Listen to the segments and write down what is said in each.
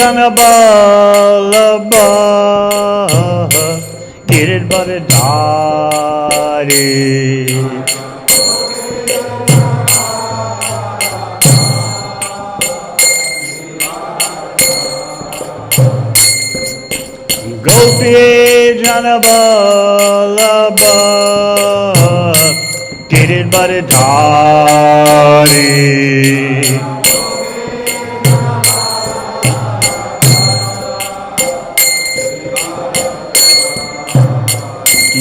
jana balabha giridhara dhari. Gopi jana balabha giridhara dhari.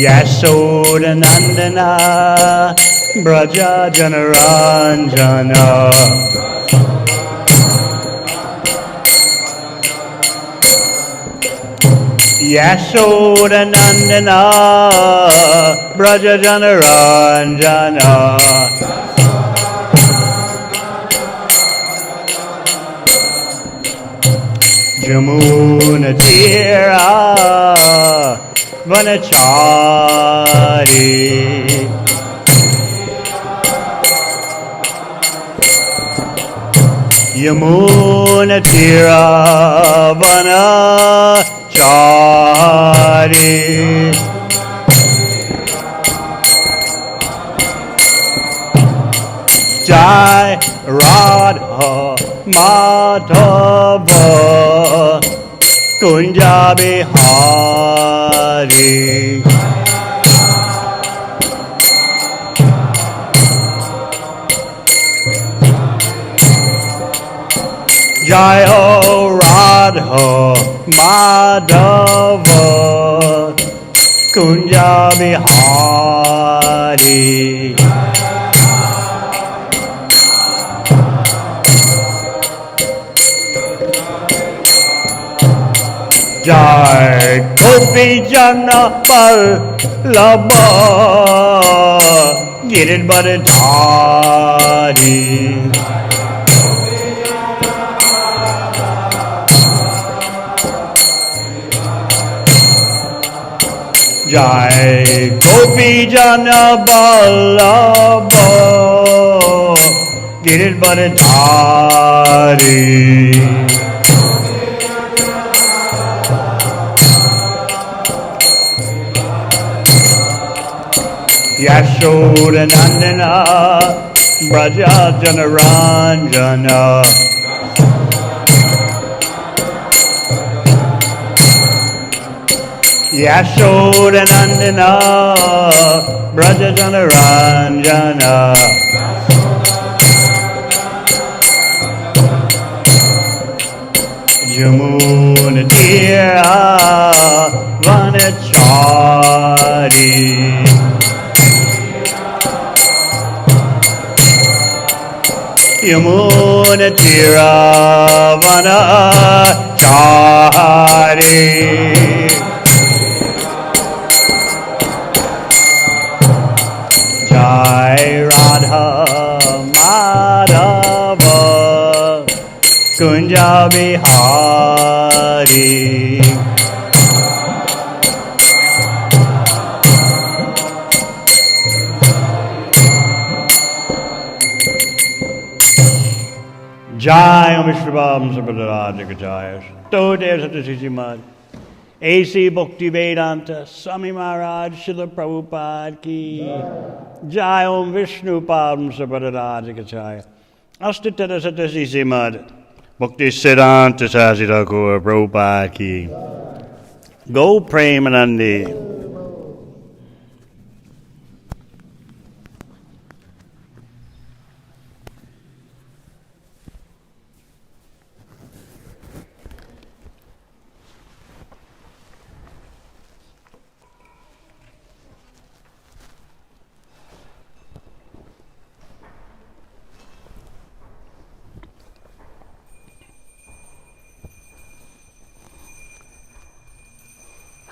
Yasoda Nandana Braja Janaranjana Yasoda Nandana Braja Janaranjana Jamuna Tira Vanachari Yamuna Tira Vanachari Jai Radha Madhava Kunja Bihari Jayo Radha Madhava Kunja Bihari Jai Gopi Jana Vallabha Giridhara Dhari Jai Gopi Jana Vallabha Giridhara Dhari Yashoda Nandana Braja Janaranjana Yashoda Nandana Braja Janaranjana Jamuna Tira Vanachari Yamuna Tira Vanachari Jai Radha Madhava Kunja Bihari Jai Om Vishwabam Sabhadarajaka Jaya Sto Dev Satyashishi Maharaj A.C. Bhakti Vedanta Swami Maharaj Srila Prabhupada Ki Jai Om Vishnu Padam Sabhadarajaka Jaya Astatara Satyashishi Maharaj Bhakti Siddhanta Sasi Thakur Prabhupada Ki Go Premanandi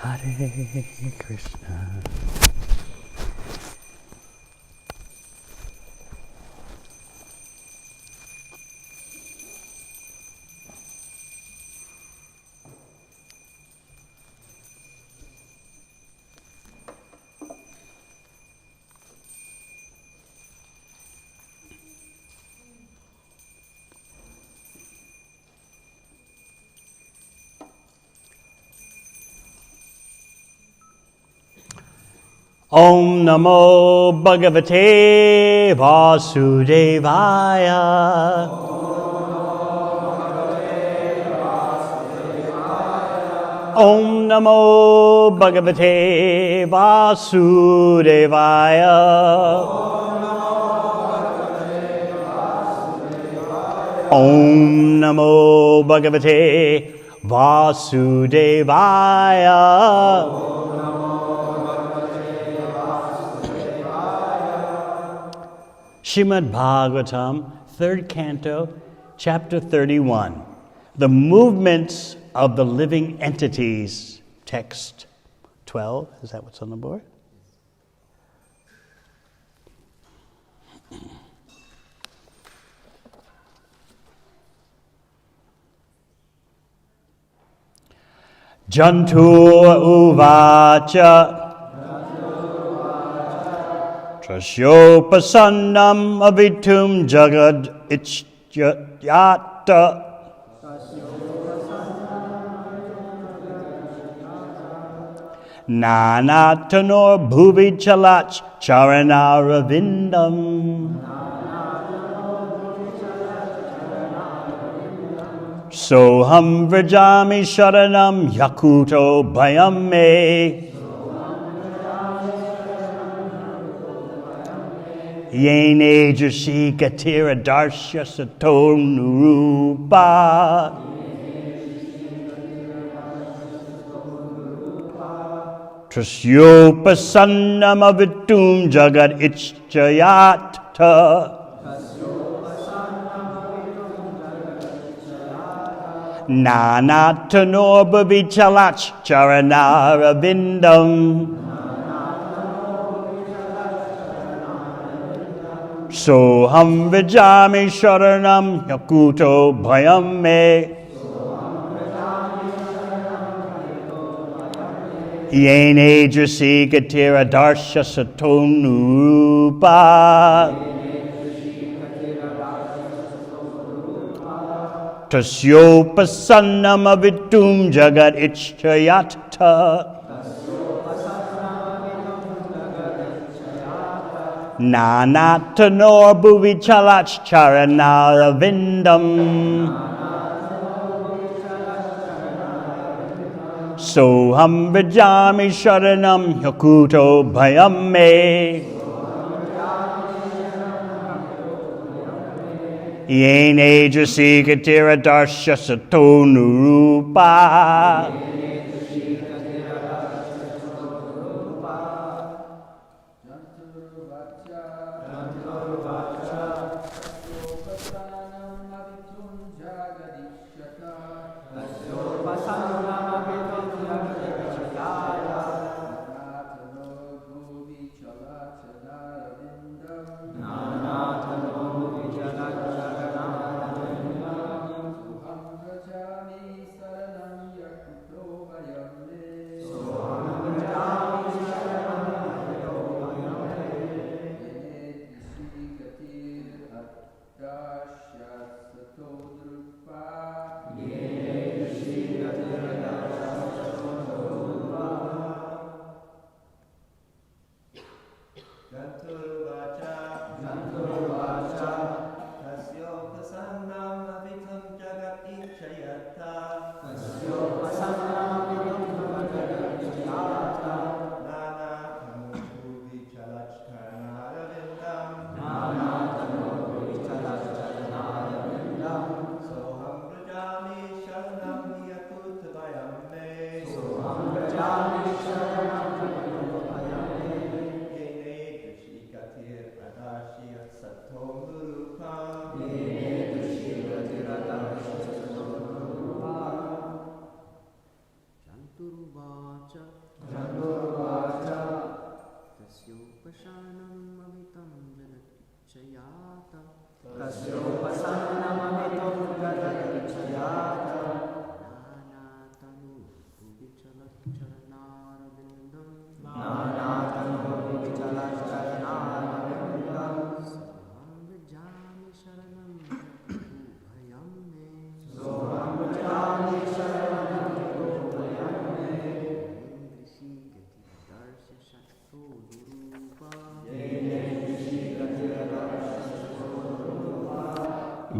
Hare Krishna. Om Namo Bhagavate Vasudevaya. Om Namo Bhagavate Vasudevaya. Om Namo Bhagavate Vasudevaya. Srimad Bhagavatam, 3rd Canto, Chapter 31. The movements of the living entities. Text 12. Is that what's on the board? Jantur uvacha Trasyopasannam avitum jagad ichyata Nanatanor bhuvi chalach charanaravindam Soham vrajami sharanam yakuto bhayam me Yene jasi katira darsya sato nurupa Trasyopasannam avitum jagad ichchayata Nanatanor bhavichalach charanaravindam Soham vijami sharanam yakuto bhayam me Yene jasi katira darsya sato nurupa Tasyopasannam avitum jagad ichchayata Nanatanor bhuvi chalach charanaravindam Soham vijami sharanam yakuto bhayam me Yene jasi katira darsya sato nurupa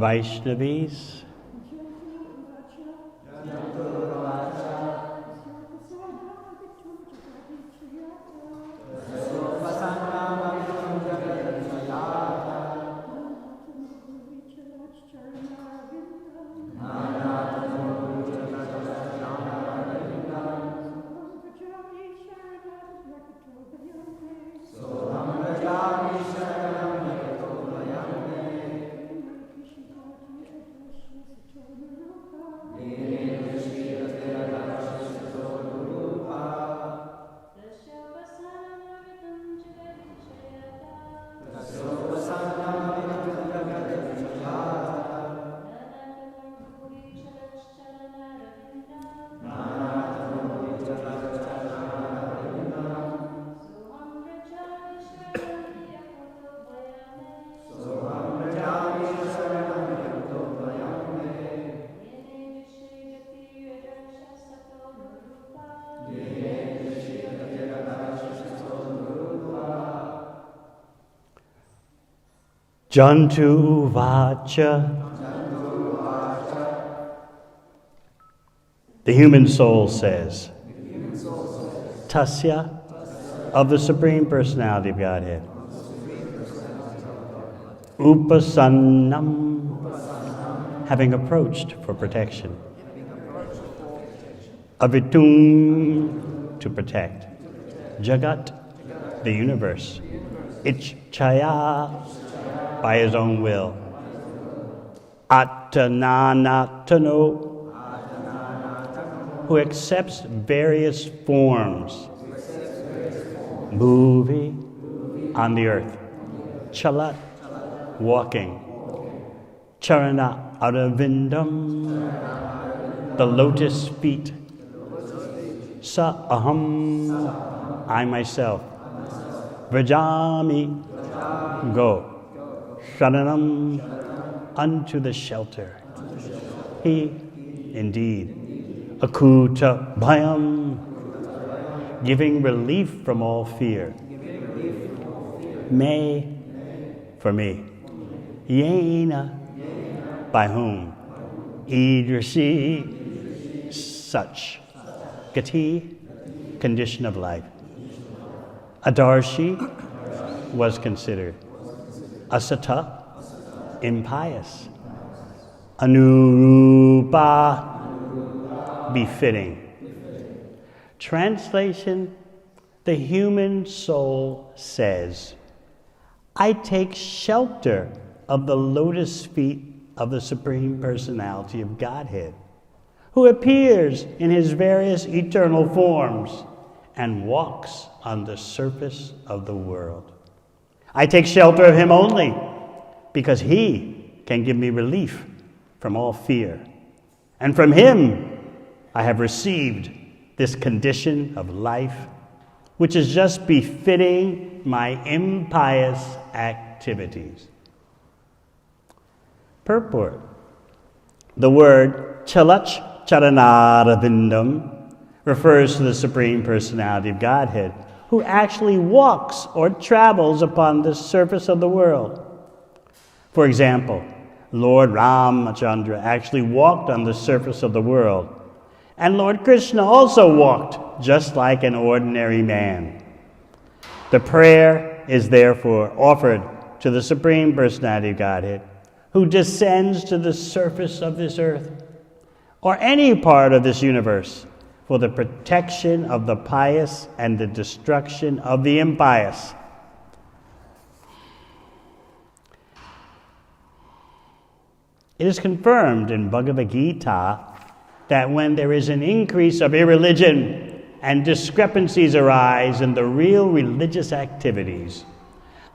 Vaishnavis. Jantu Vacha. The human soul says, Tasya, of the Supreme Personality of Godhead. Upasannam, having approached for protection. Avitung, to protect. Jagat, the universe. Ichchaya, by his own will. Attananatano, who accepts various forms. Bhuvi, on the earth. Chalat, walking. Charana aravindam, the lotus feet. Sa aham, I myself. Vrajami, go. Sharanam, unto the shelter. He, indeed. Akuta bhayam, giving relief from all fear. May, for me. Yena, by whom? Idrisi, such. Gati, condition of life. Adarshi, was considered. Asata, impious. Anurupa, befitting. Translation: the human soul says, I take shelter of the lotus feet of the Supreme Personality of Godhead, who appears in his various eternal forms and walks on the surface of the world. I take shelter of him only because he can give me relief from all fear. And from him I have received this condition of life, which is just befitting my impious activities. Purport. The word chalach charanarvindam refers to the Supreme Personality of Godhead, who actually walks or travels upon the surface of the world. For example, Lord Ramachandra actually walked on the surface of the world, and Lord Krishna also walked just like an ordinary man. The prayer is therefore offered to the Supreme Personality of Godhead, who descends to the surface of this earth, or any part of this universe, for the protection of the pious and the destruction of the impious. It is confirmed in Bhagavad Gita that when there is an increase of irreligion and discrepancies arise in the real religious activities,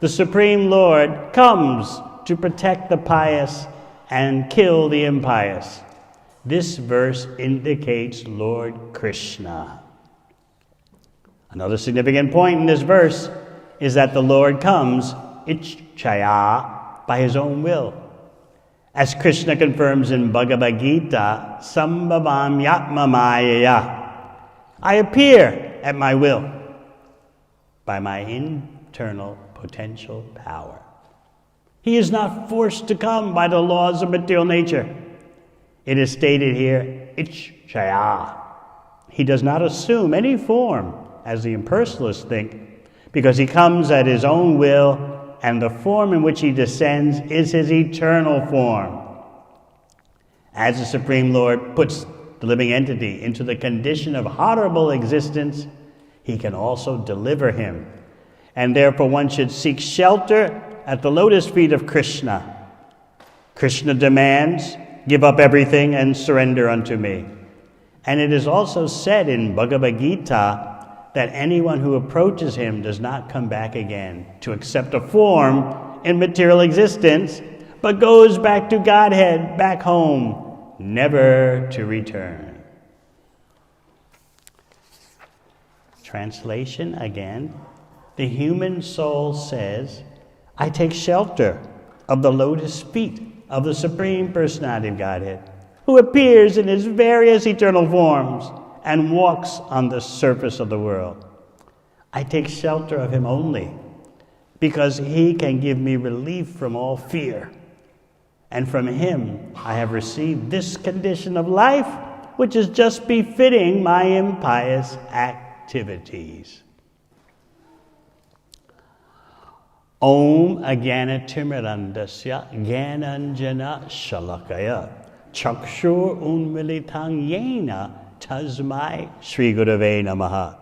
the Supreme Lord comes to protect the pious and kill the impious. This verse indicates Lord Krishna. Another significant point in this verse is that the Lord comes, ichchaya, by his own will. As Krishna confirms in Bhagavad Gita, sambhavam yatma mayaya, I appear at my will by my internal potential power. He is not forced to come by the laws of material nature. It is stated here, Ichchaya. He does not assume any form, as the impersonalists think, because he comes at his own will, and the form in which he descends is his eternal form. As the Supreme Lord puts the living entity into the condition of horrible existence, he can also deliver him. And therefore one should seek shelter at the lotus feet of Krishna. Krishna demands, "Give up everything and surrender unto me." And it is also said in Bhagavad Gita that anyone who approaches him does not come back again to accept a form in material existence, but goes back to Godhead, back home, never to return. Translation again. The human soul says, "I take shelter of the lotus feet of the Supreme Personality of Godhead, who appears in his various eternal forms and walks on the surface of the world. I take shelter of him only because he can give me relief from all fear. And from him I have received this condition of life, which is just befitting my impious activities." Om Agyanatimirandasya Gyananjana Shalakaya Chakshur Unmilitang Yena Tasmai Shri Gurave Namaha.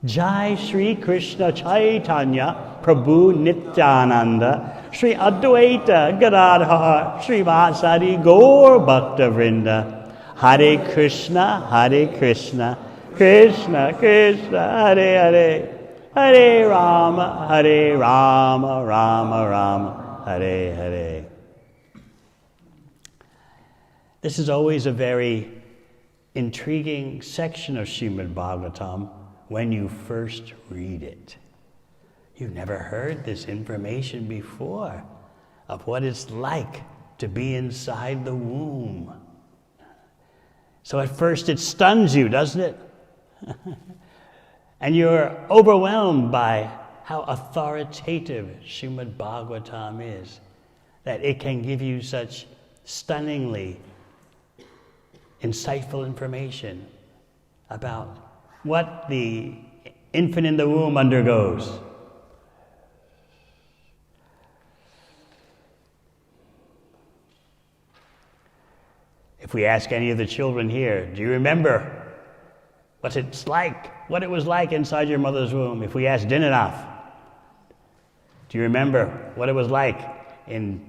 Jai Shri Krishna Chaitanya Prabhu Nityananda Shri Advaita Gadadhar Shri Vasari Gaur Bhakta Vrinda. Hare Krishna, Krishna Krishna, Hare Hare, Hare Rama, Rama Rama, Hare Hare. This is always a very intriguing section of Srimad Bhagavatam when you first read it. You've never heard this information before of what it's like to be inside the womb. So at first it stuns you, doesn't it? And you're overwhelmed by how authoritative Srimad Bhagavatam is, that it can give you such stunningly insightful information about what the infant in the womb undergoes. If we ask any of the children here, do you remember what it was like inside your mother's womb? If we ask Dinanath, do you remember what it was like in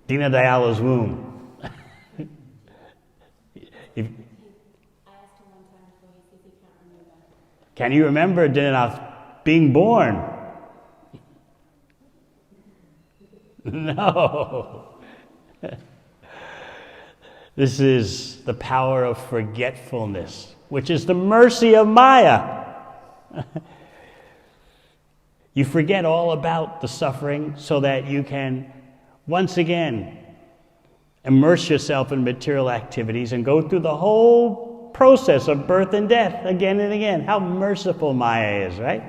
Dinadayala's womb? Can you remember Dinanath being born? No. This is the power of forgetfulness, which is the mercy of Maya. You forget all about the suffering so that you can once again immerse yourself in material activities and go through the whole process of birth and death again and again. How merciful Maya is, right?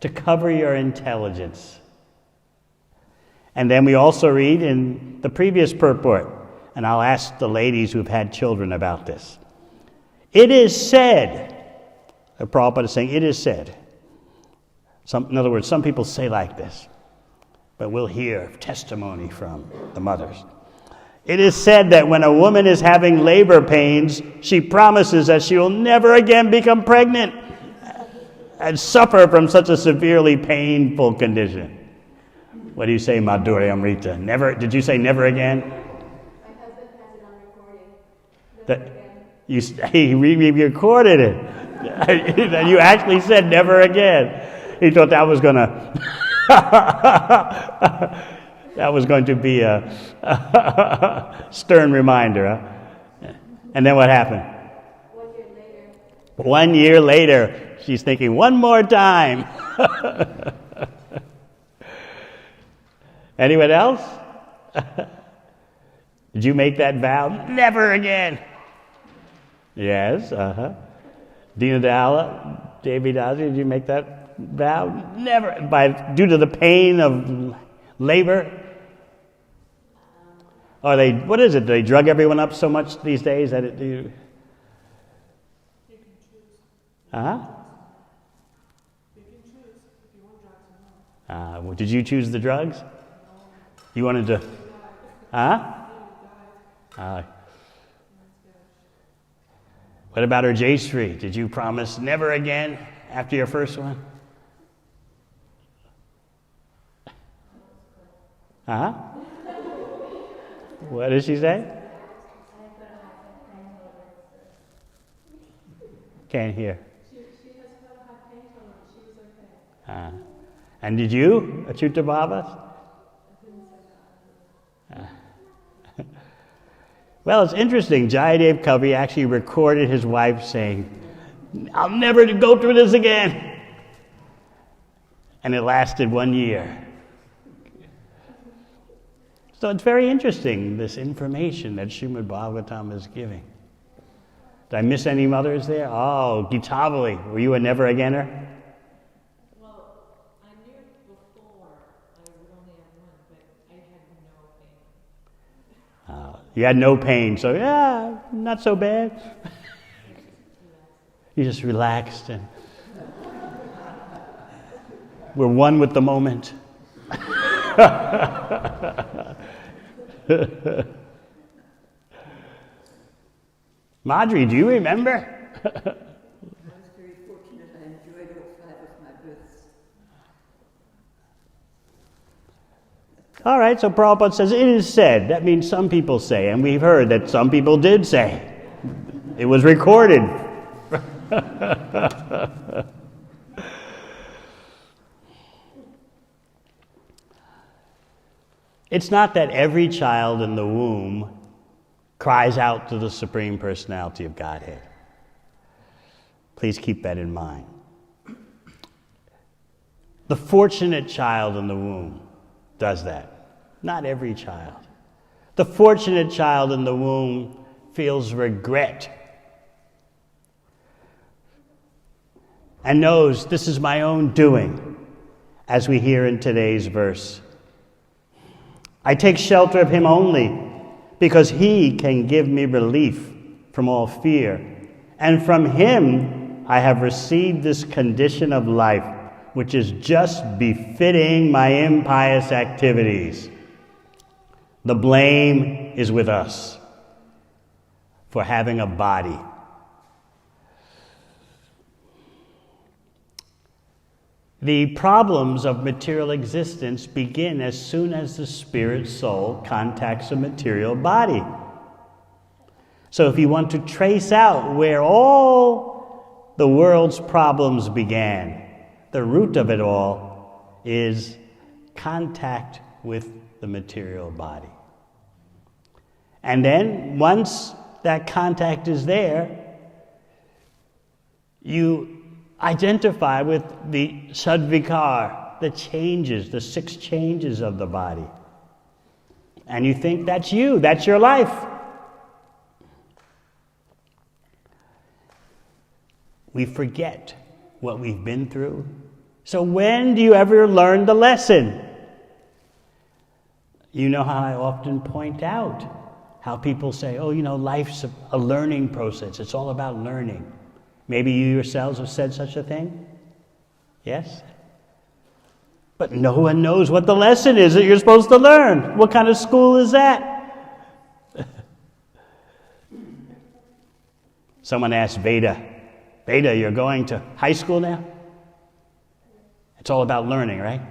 To cover your intelligence. And then we also read in the previous purport, and I'll ask the ladies who've had children about this. It is said, Prabhupada is saying, it is said. In other words, some people say like this, but we'll hear testimony from the mothers. It is said that when a woman is having labor pains, she promises that she will never again become pregnant and suffer from such a severely painful condition. What do you say, Madhurya Amrita? Never? Did you say never again? My husband has it on recording. He re-recorded it. And you actually said never again. He thought that was going to that was going to be a stern reminder. Huh? And then what happened? 1 year later. 1 year later, she's thinking, one more time. Anyone else? Did you make that vow? Never again. Yes, Dinadala, Devi Dasi, did you make that vow? Never. Due to the pain of labor? Or what is it? Do they drug everyone up so much these days that you can choose. Uh-huh. You can choose if you want drugs or not. Did you choose the drugs? No. You wanted to... Huh? What about her J-Street? Did you promise never again after your first one? Huh? What did she say? Can't hear. She has never had pain tolerance. She was okay. And did you, Achyuta Bhava? Well, it's interesting. Jayadev Kavi actually recorded his wife saying, "I'll never go through this again." And it lasted 1 year. So it's very interesting, this information that Srimad Bhagavatam is giving. Did I miss any mothers there? Oh, Gitavali, were you a never-againer? Well, I knew it before. I would only have one, but I had no pain. You had no pain, so yeah, not so bad. You just relaxed and we're one with the moment. Madhuri, do you remember? I was very fortunate. I enjoyed all 5 of my births. All right, so Prabhupada says, it is said. That means some people say, and we've heard that some people did say. It was recorded. It's not that every child in the womb cries out to the Supreme Personality of Godhead. Please keep that in mind. The fortunate child in the womb does that. Not every child. The fortunate child in the womb feels regret and knows this is my own doing, as we hear in today's verse. I take shelter of him only because he can give me relief from all fear. And from him I have received this condition of life, which is just befitting my impious activities. The blame is with us for having a body. The problems of material existence begin as soon as the spirit soul contacts a material body. So if you want to trace out where all the world's problems began, the root of it all is contact with the material body. And then once that contact is there, you identify with the sadvikar, the changes, the 6 changes of the body. And you think that's you, that's your life. We forget what we've been through. So when do you ever learn the lesson? You know how I often point out how people say, oh, life's a learning process. It's all about learning. Maybe you yourselves have said such a thing? Yes? But no one knows what the lesson is that you're supposed to learn. What kind of school is that? Someone asked Veda, you're going to high school now? It's all about learning, right?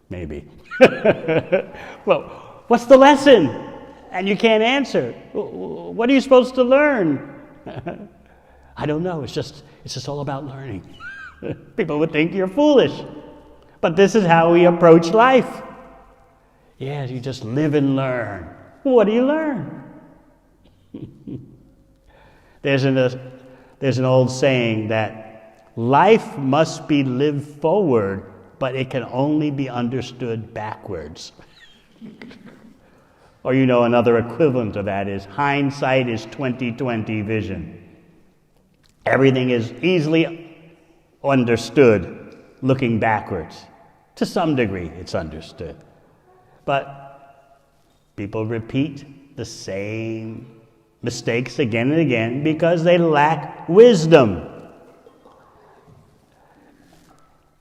Maybe. Well, what's the lesson? And you can't answer. What are you supposed to learn? I don't know. It's just all about learning. People would think you're foolish. But this is how we approach life. Yeah, you just live and learn. What do you learn? There's an old saying that life must be lived forward, but it can only be understood backwards. Or another equivalent of that is hindsight is 20/20 vision. Everything is easily understood looking backwards. To some degree, it's understood. But People repeat the same mistakes again and again because they lack wisdom.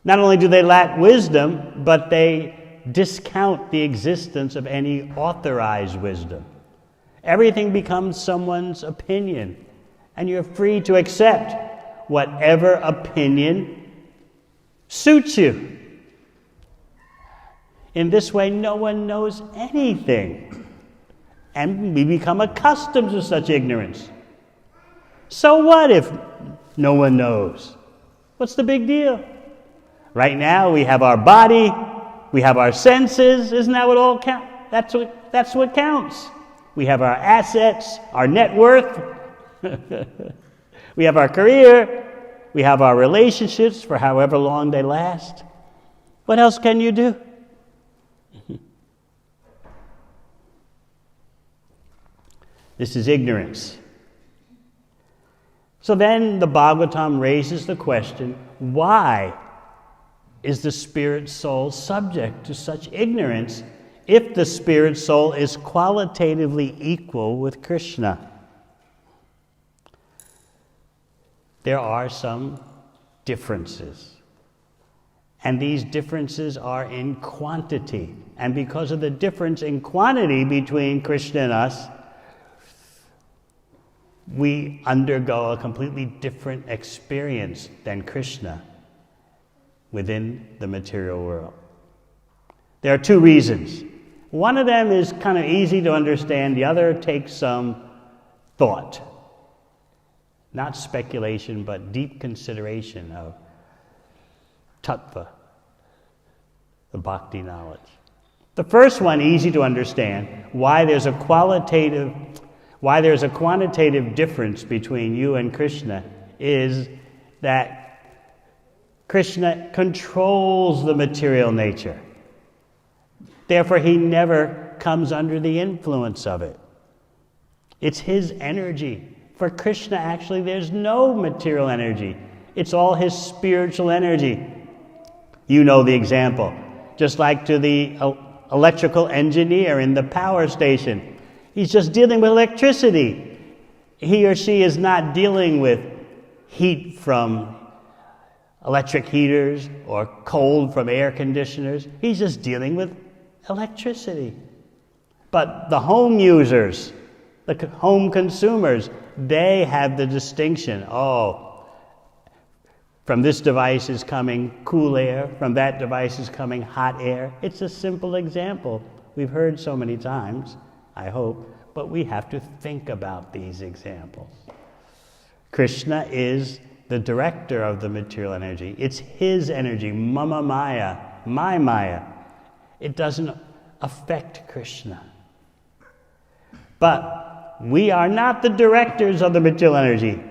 Not only do they lack wisdom, but they discount the existence of any authorized wisdom. Everything becomes someone's opinion, and you're free to accept whatever opinion suits you. In this way, no one knows anything, and we become accustomed to such ignorance. So what if no one knows? What's the big deal? Right now, we have our body, we have our senses. Isn't that what all counts? That's what counts. We have our assets, our net worth. We have our career. We have our relationships for however long they last. What else can you do? This is ignorance. So then the Bhagavatam raises the question, why is the spirit soul subject to such ignorance if the spirit soul is qualitatively equal with Krishna? There are some differences, and these differences are in quantity. And because of the difference in quantity between Krishna and us, we undergo a completely different experience than Krishna within the material world. There are two reasons. One of them is kind of easy to understand. The other takes some thought. Not speculation, but deep consideration of tattva, the bhakti knowledge. The first one, easy to understand, why there's a quantitative difference between you and Krishna is that Krishna controls the material nature. Therefore, he never comes under the influence of it. It's his energy. For Krishna, actually, there's no material energy. It's all his spiritual energy. You know the example. Just like to the electrical engineer in the power station. He's just dealing with electricity. He or she is not dealing with heat from electric heaters or cold from air conditioners. He's just dealing with electricity. But the home users, the home consumers, they have the distinction. Oh, from this device is coming cool air, from that device is coming hot air. It's a simple example. We've heard so many times, I hope, but we have to think about these examples. Krishna is the director of the material energy. It's his energy, mama maya, my maya. It doesn't affect Krishna. But we are not the directors of the material energy.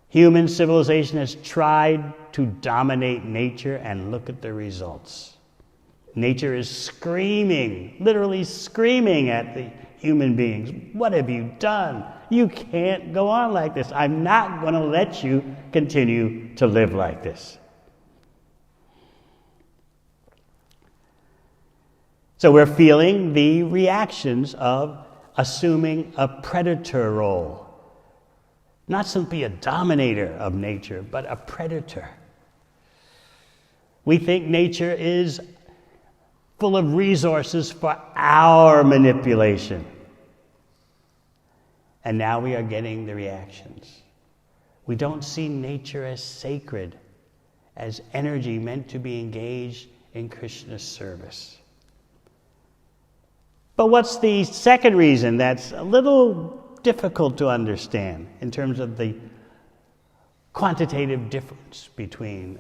Human civilization has tried to dominate nature, and look at the results. Nature is screaming, literally screaming at the human beings. What have you done? You can't go on like this. I'm not going to let you continue to live like this. So we're feeling the reactions of assuming a predator role. Not simply a dominator of nature, but a predator. We think nature is full of resources for our manipulation. And now we are getting the reactions. We don't see nature as sacred, as energy meant to be engaged in Krishna's service. But what's the second reason that's a little difficult to understand in terms of the quantitative difference between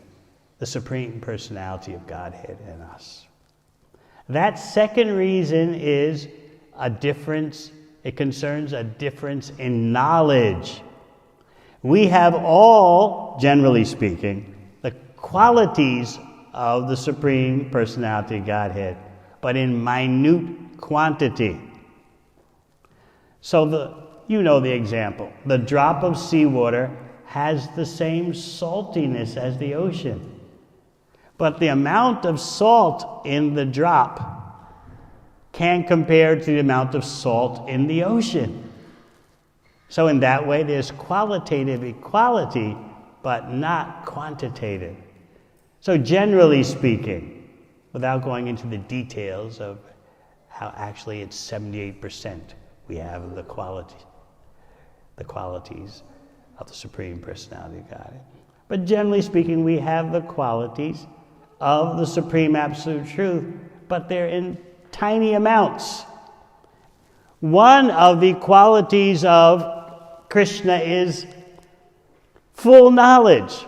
the Supreme Personality of Godhead and us? That second reason is a difference. It concerns a difference in knowledge. We have all, generally speaking, the qualities of the Supreme Personality of Godhead, but in minute quantity. So you know the example. The drop of seawater has the same saltiness as the ocean. But the amount of salt in the drop can't compare to the amount of salt in the ocean. So in that way, there's qualitative equality, but not quantitative. So generally speaking, without going into the details of how actually it's 78% we have of the qualities of the Supreme Personality of Godhead. But generally speaking, we have the qualities of the Supreme Absolute Truth, but they're in tiny amounts. One of the qualities of Krishna is full knowledge.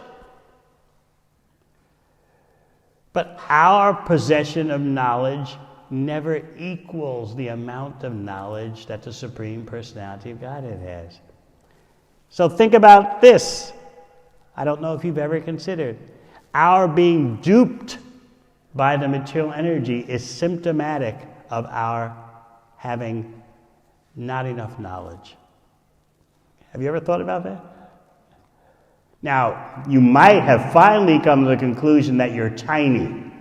But our possession of knowledge never equals the amount of knowledge that the Supreme Personality of Godhead has. So think about this. I don't know if you've ever considered. Our being duped by the material energy is symptomatic of our having not enough knowledge. Have you ever thought about that? Now, you might have finally come to the conclusion that you're tiny,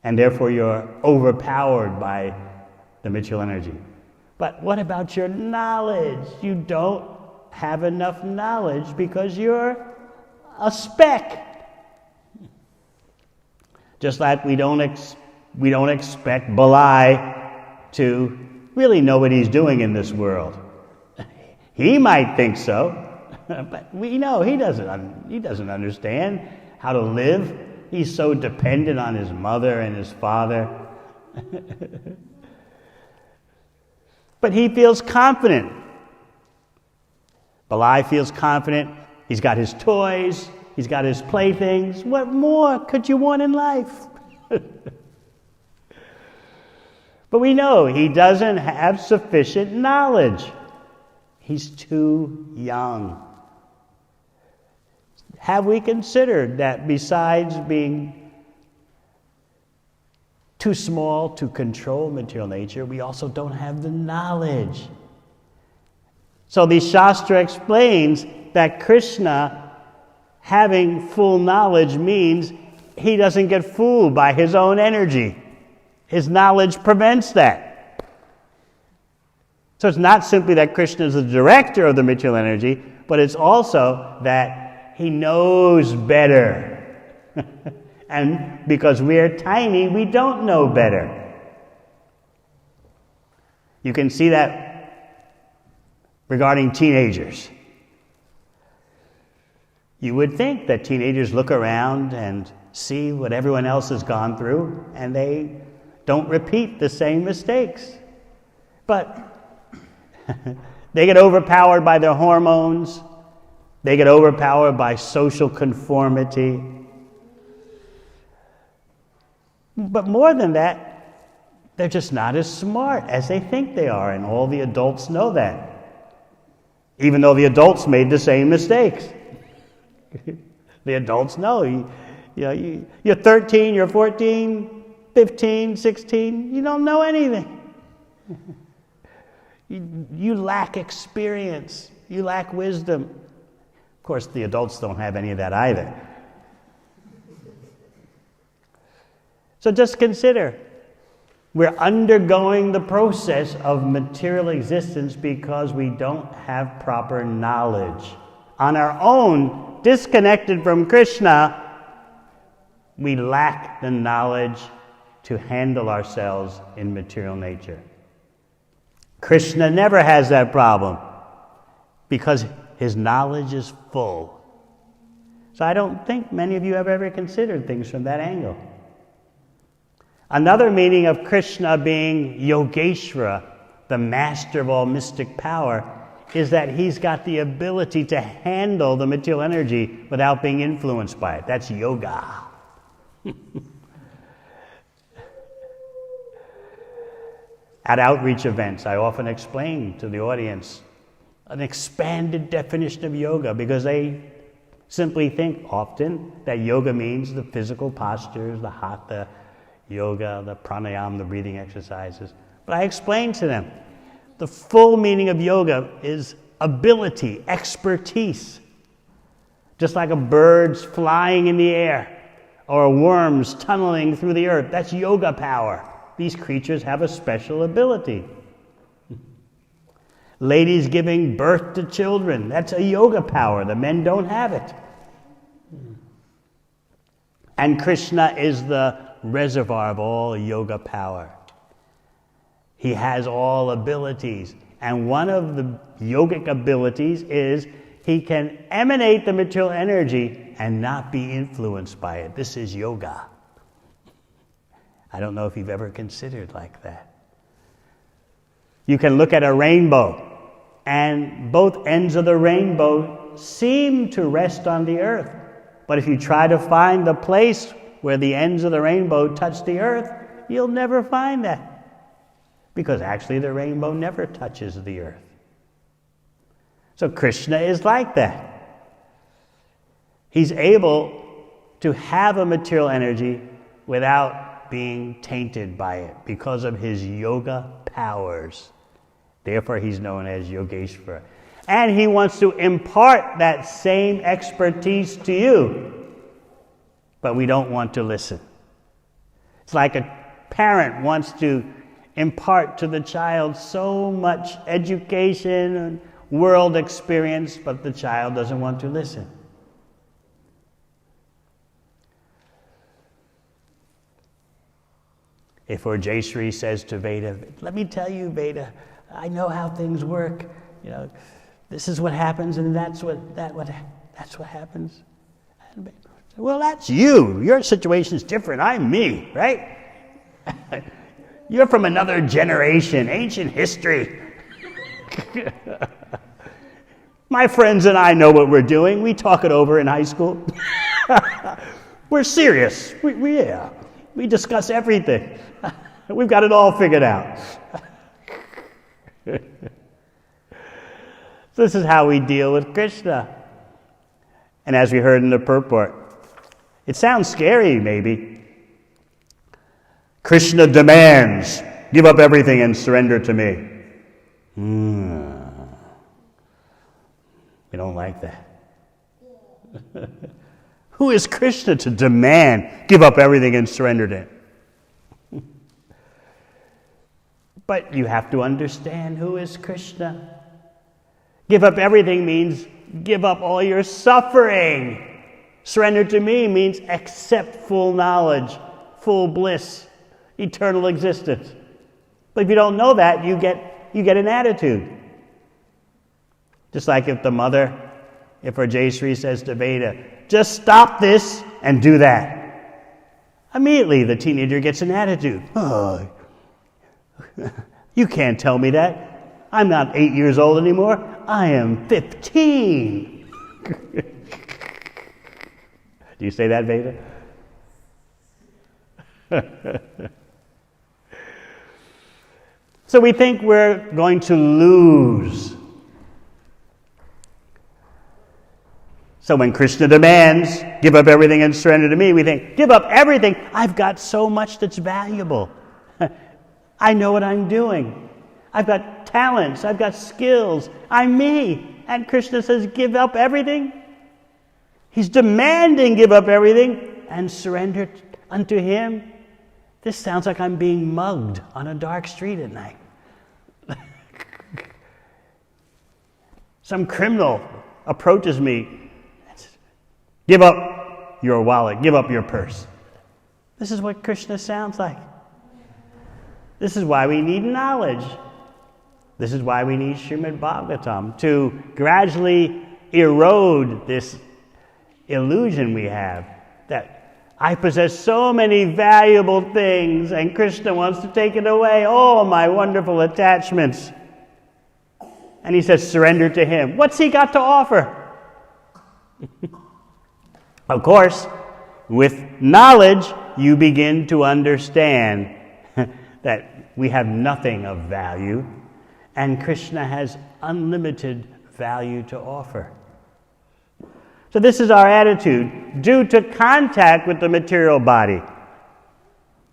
and therefore you're overpowered by the material energy. But what about your knowledge? You don't have enough knowledge because you're a speck. Just like we don't expect Balai to really know what he's doing in this world. He might think so, but we know he doesn't understand how to live. He's so dependent on his mother and his father. But he feels confident. Balai feels confident. He's got his toys. He's got his playthings. What more could you want in life? But we know he doesn't have sufficient knowledge. He's too young. Have we considered that besides being too small to control material nature, we also don't have the knowledge? So the Shastra explains that Krishna having full knowledge means he doesn't get fooled by his own energy. His knowledge prevents that. So it's not simply that Krishna is the director of the material energy, but it's also that he knows better. And because we're tiny, we don't know better. You can see that regarding teenagers. You would think that teenagers look around and see what everyone else has gone through, and they don't repeat the same mistakes. But they get overpowered by their hormones. They get overpowered by social conformity. But more than that, they're just not as smart as they think they are, and all the adults know that. Even though the adults made the same mistakes. The adults know. You're 13, you're 14, 15, 16, you don't know anything. You lack experience. You lack wisdom. Of course, the adults don't have any of that either. So just consider, we're undergoing the process of material existence because we don't have proper knowledge. On our own, disconnected from Krishna, we lack the knowledge to handle ourselves in material nature. Krishna never has that problem because his knowledge is full. So I don't think many of you have ever considered things from that angle. Another meaning of Krishna being Yogeshwara, the master of all mystic power, is that he's got the ability to handle the material energy without being influenced by it. That's yoga. At outreach events, I often explain to the audience an expanded definition of yoga because they simply think often that yoga means the physical postures, the hatha yoga, the pranayama, the breathing exercises. But I explain to them the full meaning of yoga is ability, expertise. Just like a bird's flying in the air or a worm's tunneling through the earth. That's yoga power. These creatures have a special ability. Ladies giving birth to children, that's a yoga power. The men don't have it. And Krishna is the reservoir of all yoga power. He has all abilities. And one of the yogic abilities is he can emanate the material energy and not be influenced by it. This is yoga. I don't know if you've ever considered like that. You can look at a rainbow, and both ends of the rainbow seem to rest on the earth. But if you try to find the place where the ends of the rainbow touch the earth, you'll never find that. Because actually the rainbow never touches the earth. So Krishna is like that. He's able to have a material energy without being tainted by it because of his yoga powers. Therefore he's known as Yogeshvara. And he wants to impart that same expertise to you. But we don't want to listen. It's like a parent wants to impart to the child so much education and world experience, but the child doesn't want to listen. If Urjeshri says to Veda, let me tell you, Veda, I know how things work. You know, this is what happens, and that's what happens. Well, that's you. Your situation's different. I'm me, right? You're from another generation, ancient history. My friends and I know what we're doing. We talk it over in high school. We're serious. We discuss everything. We've got it all figured out. This is how we deal with Krishna. And as we heard in the purport, it sounds scary maybe. Krishna demands, give up everything and surrender to me. We don't like that. Who is Krishna to demand, give up everything and surrender to him? But you have to understand who is Krishna. Give up everything means give up all your suffering. Surrender to me means accept full knowledge, full bliss, eternal existence. But if you don't know that, you get an attitude. Just like if Urjeshri says to Veda, just stop this and do that. Immediately the teenager gets an attitude. Oh, you can't tell me that. I'm not 8 years old anymore. I am 15. Do you say that, Veda? So we think we're going to lose. So when Krishna demands, give up everything and surrender to me, we think, give up everything? I've got so much that's valuable. I know what I'm doing. I've got talents. I've got skills. I'm me. And Krishna says, give up everything? He's demanding give up everything and surrender unto him. This sounds like I'm being mugged on a dark street at night. Some criminal approaches me. Give up your wallet. Give up your purse. This is what Krishna sounds like. This is why we need knowledge. This is why we need Srimad Bhagavatam, to gradually erode this illusion we have that I possess so many valuable things and Krishna wants to take it away, all my wonderful attachments. And he says, surrender to him. What's he got to offer? Of course, with knowledge, you begin to understand that we have nothing of value, and Krishna has unlimited value to offer. So this is our attitude due to contact with the material body.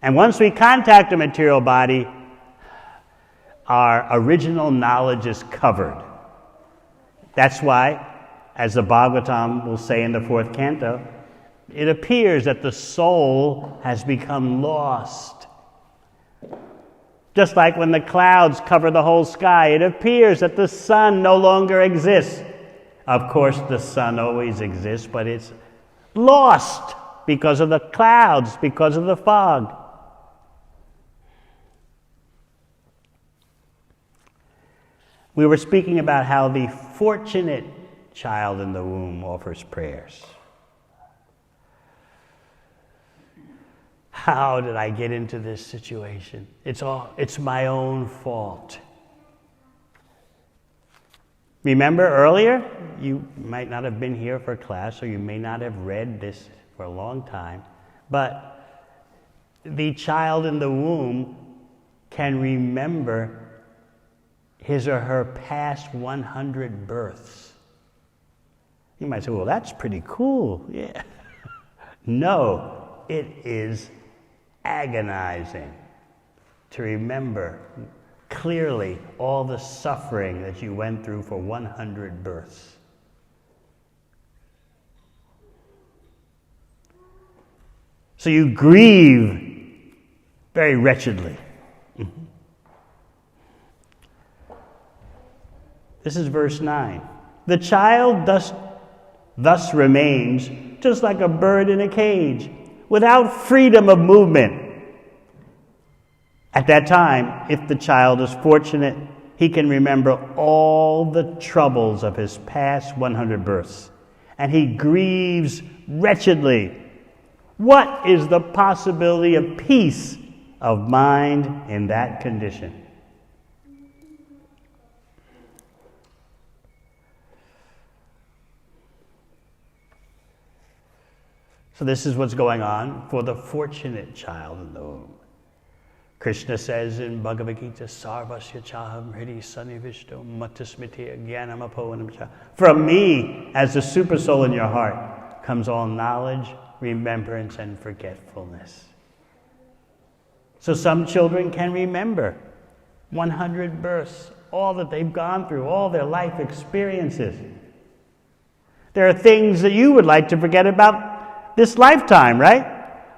And once we contact the material body, our original knowledge is covered. That's why, as the Bhagavatam will say in the 4th canto, it appears that the soul has become lost. Just like when the clouds cover the whole sky, it appears that the sun no longer exists. Of course, the sun always exists, but it's lost because of the clouds, because of the fog. We were speaking about how the fortunate child in the womb offers prayers. How did I get into this situation? It's my own fault. Remember earlier, you might not have been here for class, or you may not have read this for a long time, but the child in the womb can remember his or her past 100 births. You might say, well, that's pretty cool. Yeah. No, it is agonizing to remember clearly all the suffering that you went through for 100 births. So you grieve very wretchedly. This is verse 9. The child thus remains just like a bird in a cage, without freedom of movement. At that time, if the child is fortunate, he can remember all the troubles of his past 100 births, and he grieves wretchedly. What is the possibility of peace of mind in that condition? So this is what's going on for the fortunate child in the womb. Krishna says in Bhagavad Gita, Sarvasya chaham hridi sanivishto matasmitiya jnanam apovanam cha. From me, as the super soul in your heart, comes all knowledge, remembrance, and forgetfulness. So some children can remember 100 births, all that they've gone through, all their life experiences. There are things that you would like to forget about this lifetime, right?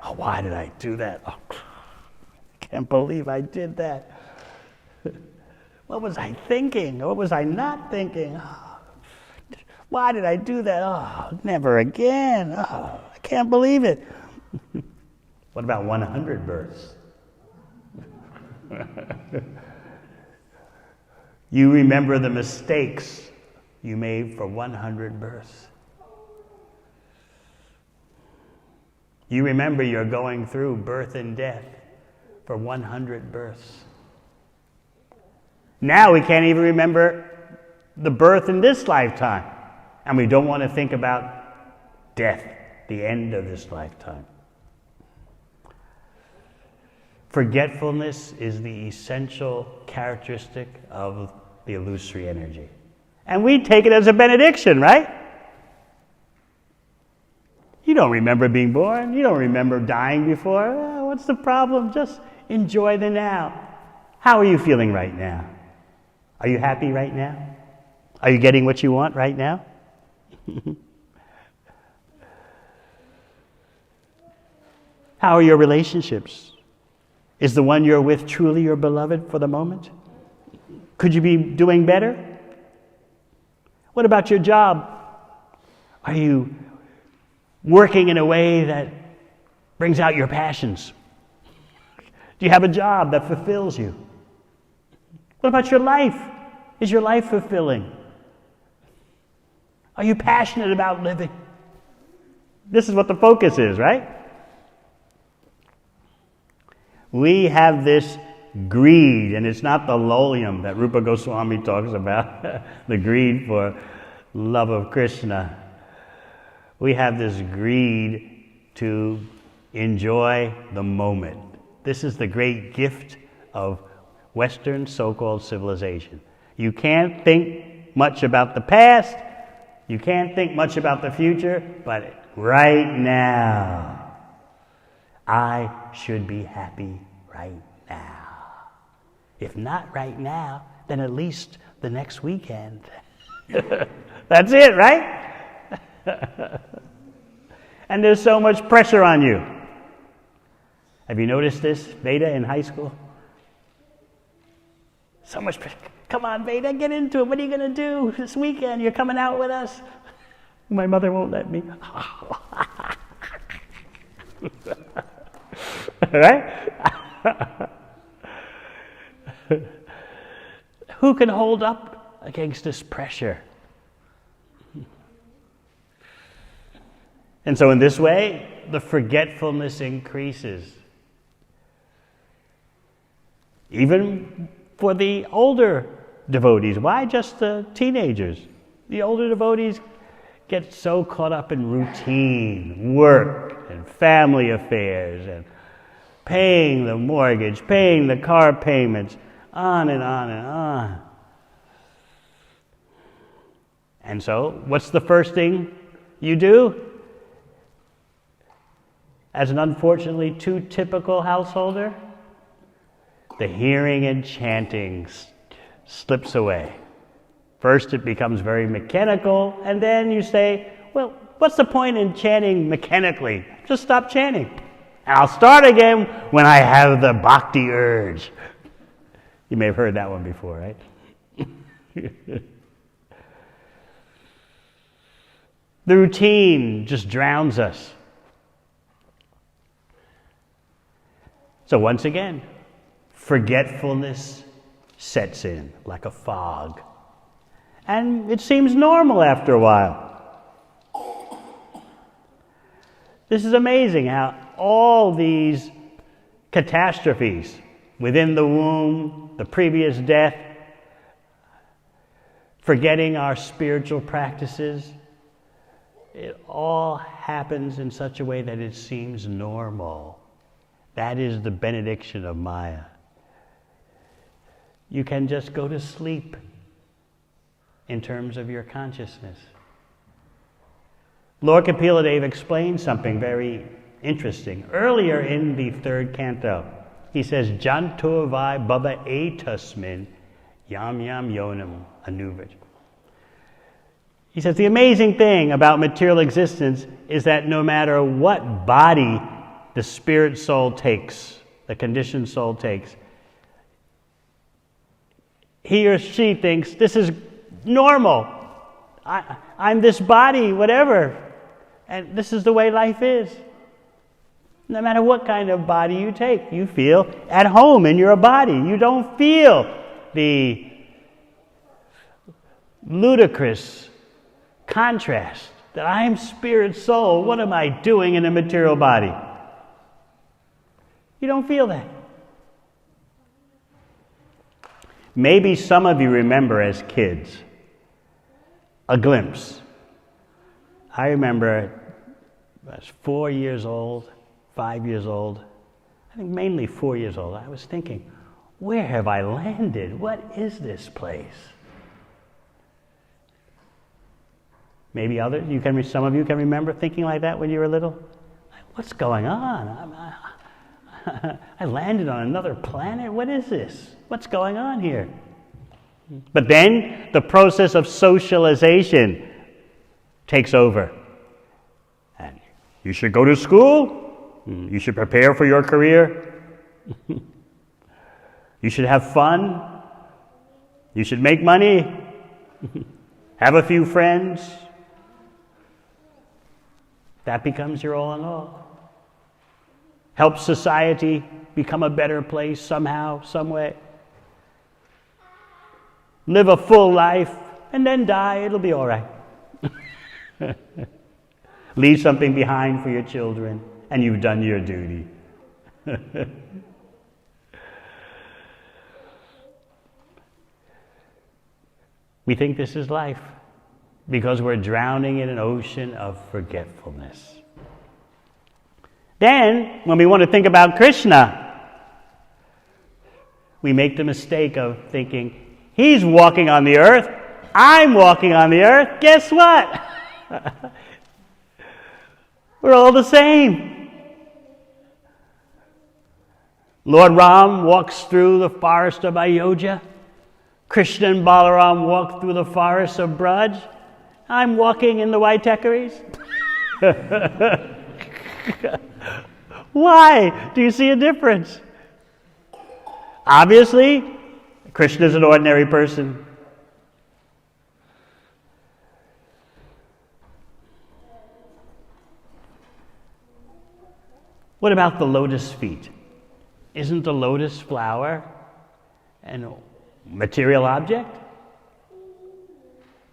Oh, why did I do that? Oh, I can't believe I did that. What was I thinking? What was I not thinking? Oh, why did I do that? Oh, never again. Oh, I can't believe it. What about 100 births? You remember the mistakes you made for 100 births. You remember you're going through birth and death for 100 births. Now we can't even remember the birth in this lifetime. And we don't want to think about death, the end of this lifetime. Forgetfulness is the essential characteristic of the illusory energy. And we take it as a benediction, right? You don't remember being born. You don't remember dying before. What's the problem? Just enjoy the now. How are you feeling right now? Are you happy right now? Are you getting what you want right now? How are your relationships? Is the one you're with truly your beloved for the moment? Could you be doing better? What about your job? Are you working in a way that brings out your passions? Do you have a job that fulfills you? What about your life? Is your life fulfilling? Are you passionate about living? This is what the focus is, right? We have this greed, and it's not the lolium that Rupa Goswami talks about, the greed for love of Krishna. We have this greed to enjoy the moment. This is the great gift of Western so-called civilization. You can't think much about the past, you can't think much about the future, but right now, I should be happy right now. If not right now, then at least the next weekend. That's it, right? And there's so much pressure on you. Have you noticed this, Veda, in high school? So much pressure. Come on, Veda, get into it. What are you going to do this weekend? You're coming out with us? My mother won't let me. Right? Who can hold up against this pressure? And so in this way, the forgetfulness increases. Even for the older devotees. Why just the teenagers? The older devotees get so caught up in routine, work, and family affairs, and paying the mortgage, paying the car payments, on and on and on. And so, what's the first thing you do? As an unfortunately too typical householder, the hearing and chanting slips away. First it becomes very mechanical, and then you say, well, what's the point in chanting mechanically? Just stop chanting. And I'll start again when I have the bhakti urge. You may have heard that one before, right? The routine just drowns us. So once again, forgetfulness sets in like a fog. And it seems normal after a while. This is amazing how all these catastrophes within the womb, the previous death, forgetting our spiritual practices, it all happens in such a way that it seems normal. That is the benediction of Maya. You can just go to sleep in terms of your consciousness. Lord Kapila explains something very interesting. Earlier in the third canto, he says, Janto vai baba etasmin yam yam yonam anuvraj. He says the amazing thing about material existence is that no matter what body the spirit soul takes, the conditioned soul takes, he or she thinks this is normal. I'm this body, whatever. And this is the way life is. No matter what kind of body you take, you feel at home in your body. You don't feel the ludicrous contrast that I'm spirit soul. What am I doing in a material body? You don't feel that. Maybe some of you remember as kids a glimpse. I remember I was 4 years old, 5 years old, I think mainly 4 years old. I was thinking, where have I landed? What is this place? Maybe some of you can remember thinking like that when you were little. What's going on? I landed on another planet? What is this? What's going on here? But then the process of socialization takes over. And you should go to school. You should prepare for your career. You should have fun. You should make money. Have a few friends. That becomes your all in all. Help society become a better place somehow, some way. Live a full life and then die. It'll be all right. Leave something behind for your children and you've done your duty. We think this is life because we're drowning in an ocean of forgetfulness. Then, when we want to think about Krishna, we make the mistake of thinking, he's walking on the earth, I'm walking on the earth, guess what? We're all the same. Lord Ram walks through the forest of Ayodhya. Krishna and Balaram walk through the forest of Braj. I'm walking in the Vaitekeries. Why? Do you see a difference? Obviously, Krishna's an ordinary person. What about the lotus feet? Isn't the lotus flower a material object?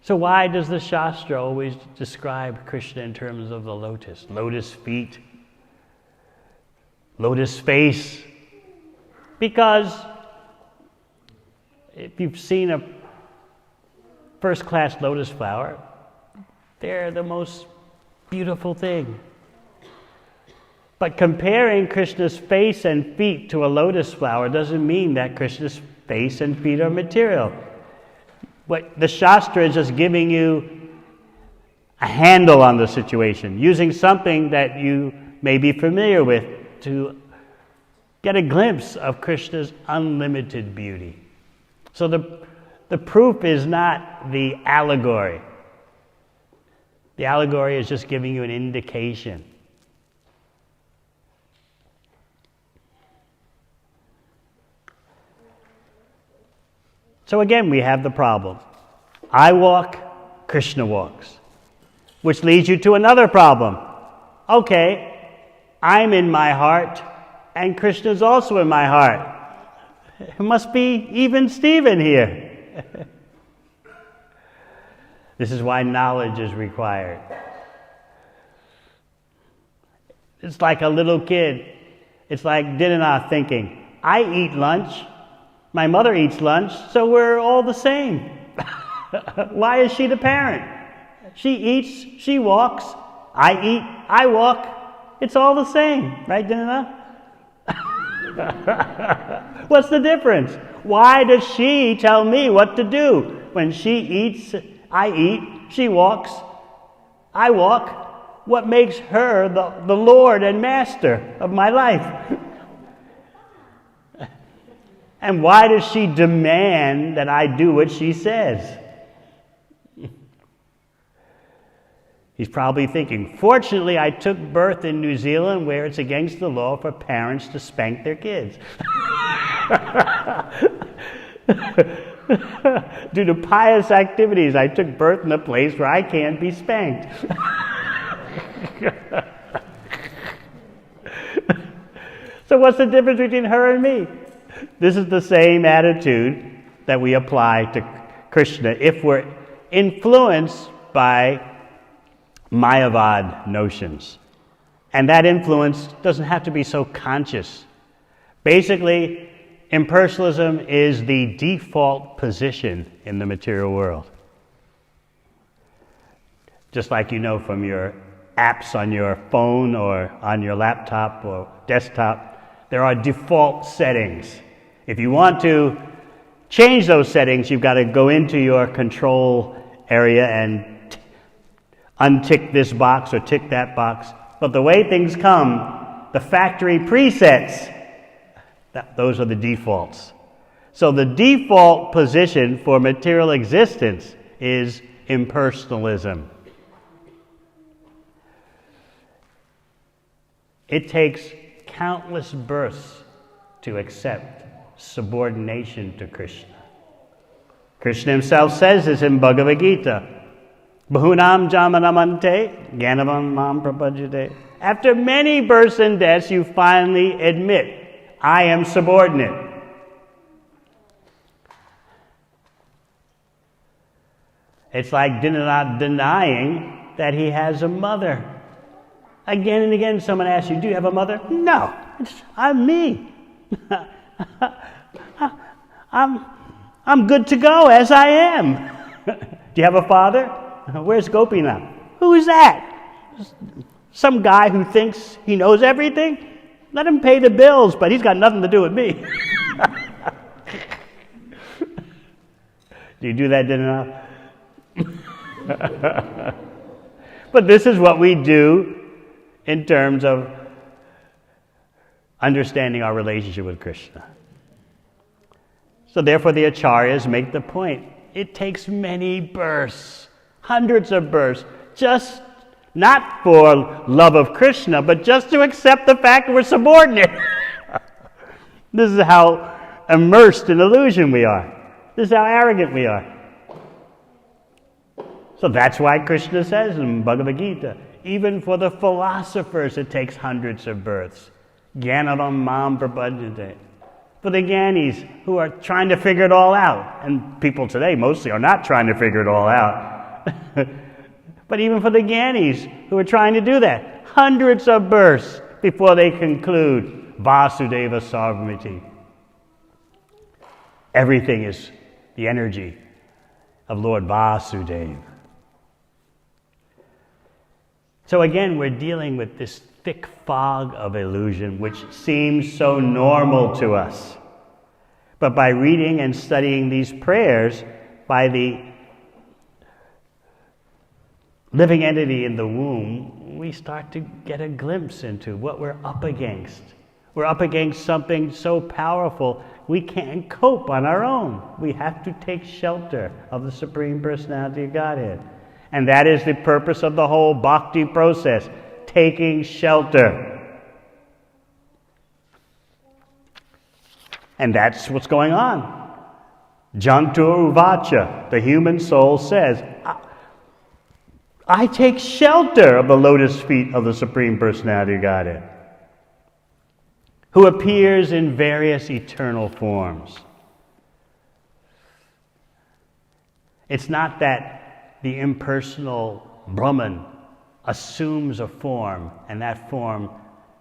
So why does the Shastra always describe Krishna in terms of the lotus? Lotus feet, lotus face. Because if you've seen a first-class lotus flower, they're the most beautiful thing. But comparing Krishna's face and feet to a lotus flower doesn't mean that Krishna's face and feet are material. What the Shastra is just giving you a handle on the situation, using something that you may be familiar with to get a glimpse of Krishna's unlimited beauty. So the proof is not the allegory. The allegory is just giving you an indication. So again, we have the problem. I walk, Krishna walks. Which leads you to another problem. Okay, I'm in my heart, and Krishna's also in my heart. It must be even Steven here. This is why knowledge is required. It's like a little kid. It's like Dinanath thinking, I eat lunch. My mother eats lunch, so we're all the same. Why is she the parent? She eats, she walks. I eat, I walk. It's all the same, right, Dinana? What's the difference? Why does she tell me what to do? When she eats, I eat. She walks, I walk. What makes her the Lord and Master of my life? And why does she demand that I do what she says? He's probably thinking, fortunately, I took birth in New Zealand where it's against the law for parents to spank their kids. Due to pious activities, I took birth in a place where I can't be spanked. So what's the difference between her and me? This is the same attitude that we apply to Krishna if we're influenced by Mayavad notions. And that influence doesn't have to be so conscious. Basically, impersonalism is the default position in the material world. Just like you know from your apps on your phone or on your laptop or desktop, there are default settings. If you want to change those settings, you've got to go into your control area and untick this box or tick that box. But the way things come, the factory presets, those are the defaults. So the default position for material existence is impersonalism. It takes countless births to accept subordination to Krishna. Krishna himself says this in Bhagavad Gita. Bahunam jamanamante gyanavam mam prapajate. After many births and deaths, you finally admit, I am subordinate. It's like Dinanath denying that he has a mother. Again and again, someone asks you, do you have a mother? No, I'm me. I'm good to go as I am. Do you have a father? Where's Gopinath? Who is that? Some guy who thinks he knows everything? Let him pay the bills, but he's got nothing to do with me. Do you do that, Dinanath? But this is what we do in terms of understanding our relationship with Krishna. So therefore the acharyas make the point. It takes many births, hundreds of births, just not for love of Krishna, but just to accept the fact that we're subordinate. This is how immersed in illusion we are. This is how arrogant we are. So that's why Krishna says in Bhagavad Gita, even for the philosophers it takes hundreds of births. Jnanam mam prabhajate. For the jnanis who are trying to figure it all out. And people today mostly are not trying to figure it all out. But even for the jnanis who are trying to do that, hundreds of births before they conclude Vasudeva Sarvamiti. Everything is the energy of Lord Vasudeva. So again, we're dealing with this thick fog of illusion which seems so normal to us. But by reading and studying these prayers, by the living entity in the womb, we start to get a glimpse into what we're up against. We're up against something so powerful we can't cope on our own. We have to take shelter of the Supreme Personality of Godhead. And that is the purpose of the whole bhakti process, taking shelter. And that's what's going on. Jantur Uvacha, the human soul says, I take shelter of the lotus feet of the Supreme Personality of Godhead, who appears in various eternal forms. It's not that the impersonal Brahman assumes a form, and that form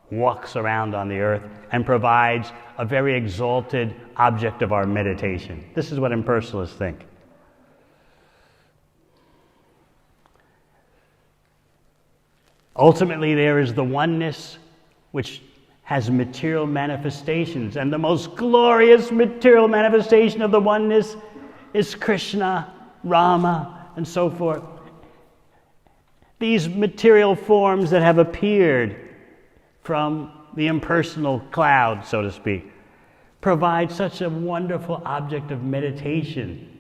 walks around on the earth and provides a very exalted object of our meditation. This is what impersonalists think. Ultimately, there is the oneness which has material manifestations, and the most glorious material manifestation of the oneness is Krishna, Rama, and so forth. These material forms that have appeared from the impersonal cloud, so to speak, provide such a wonderful object of meditation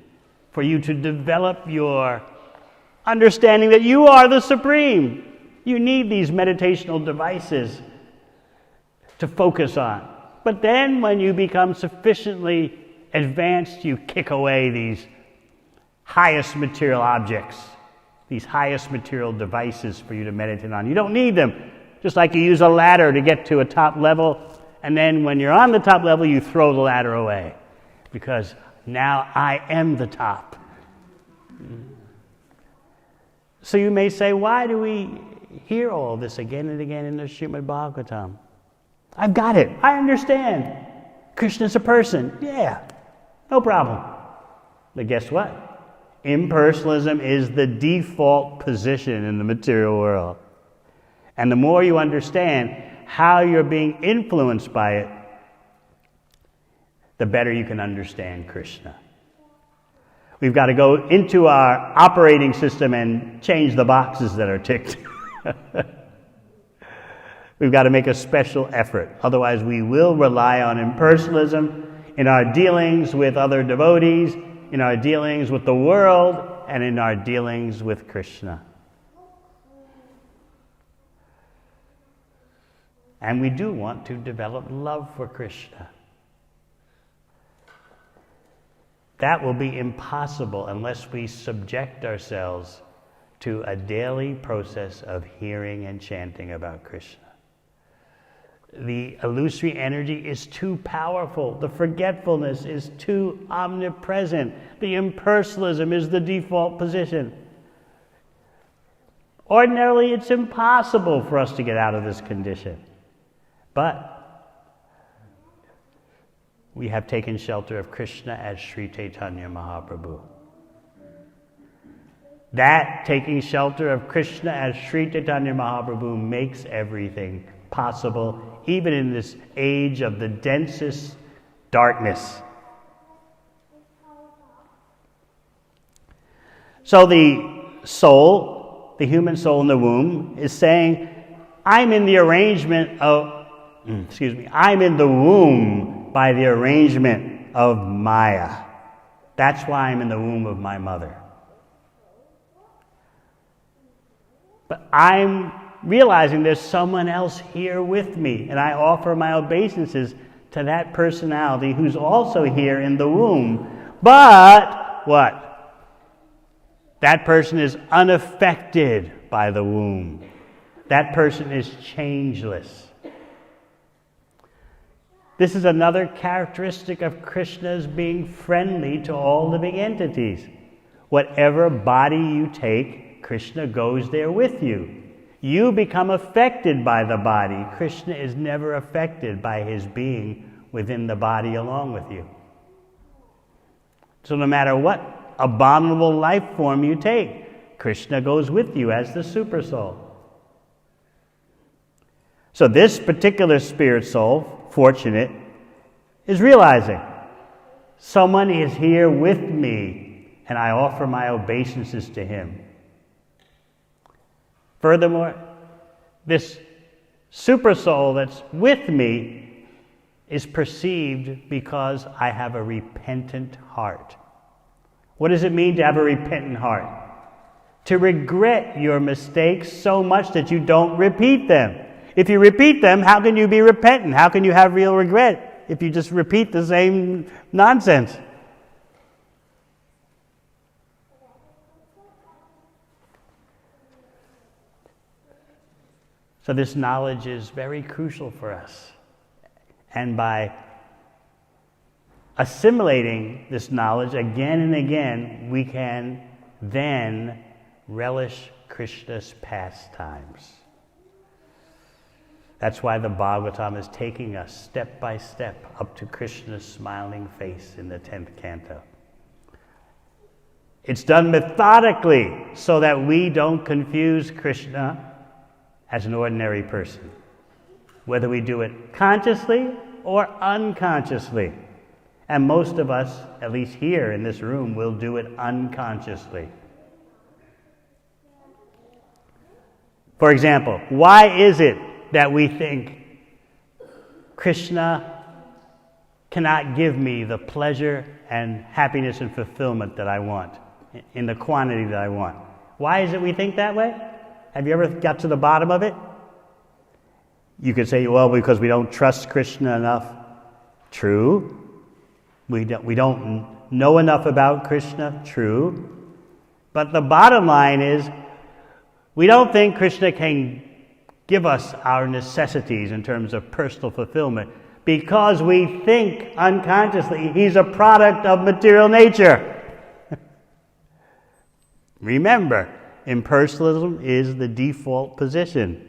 for you to develop your understanding that you are the Supreme. You need these meditational devices to focus on. But then when you become sufficiently advanced, you kick away these highest material objects, these highest material devices for you to meditate on. You don't need them. Just like you use a ladder to get to a top level, and then when you're on the top level, you throw the ladder away. Because now I am the top. So you may say, why do we hear all this again and again in the Srimad Bhagavatam? I've got it. I understand. Krishna's a person. Yeah, no problem. But guess what? Impersonalism is the default position in the material world. And the more you understand how you're being influenced by it, the better you can understand Krishna. We've got to go into our operating system and change the boxes that are ticked. We've got to make a special effort. Otherwise, we will rely on impersonalism in our dealings with other devotees, in our dealings with the world, and in our dealings with Krishna. And we do want to develop love for Krishna. That will be impossible unless we subject ourselves to a daily process of hearing and chanting about Krishna. The illusory energy is too powerful. The forgetfulness is too omnipresent. The impersonalism is the default position. Ordinarily, it's impossible for us to get out of this condition. But we have taken shelter of Krishna as Sri Chaitanya Mahaprabhu. That taking shelter of Krishna as Sri Chaitanya Mahaprabhu makes everything possible, even in this age of the densest darkness. So the soul, the human soul in the womb, is saying, I'm in the womb by the arrangement of Maya. That's why I'm in the womb of my mother. But I'm realizing there's someone else here with me, and I offer my obeisances to that personality who's also here in the womb. But what? That person is unaffected by the womb. That person is changeless. This is another characteristic of Krishna's being friendly to all living entities. Whatever body you take, Krishna goes there with you. You become affected by the body. Krishna is never affected by his being within the body along with you. So no matter what abominable life form you take, Krishna goes with you as the super soul. So this particular spirit soul, fortunate, is realizing someone is here with me and I offer my obeisances to him. Furthermore, this super soul that's with me is perceived because I have a repentant heart. What does it mean to have a repentant heart? To regret your mistakes so much that you don't repeat them. If you repeat them, how can you be repentant? How can you have real regret if you just repeat the same nonsense? So this knowledge is very crucial for us. And by assimilating this knowledge again and again, we can then relish Krishna's pastimes. That's why the Bhagavatam is taking us step by step up to Krishna's smiling face in the 10th canto. It's done methodically so that we don't confuse Krishna as an ordinary person, whether we do it consciously or unconsciously. And most of us, at least here in this room, will do it unconsciously. For example, why is it that we think Krishna cannot give me the pleasure and happiness and fulfillment that I want, in the quantity that I want? Why is it we think that way? Have you ever got to the bottom of it? You could say, well, because we don't trust Krishna enough. True. We don't know enough about Krishna. True. But the bottom line is, we don't think Krishna can give us our necessities in terms of personal fulfillment because we think unconsciously he's a product of material nature. Remember, impersonalism is the default position.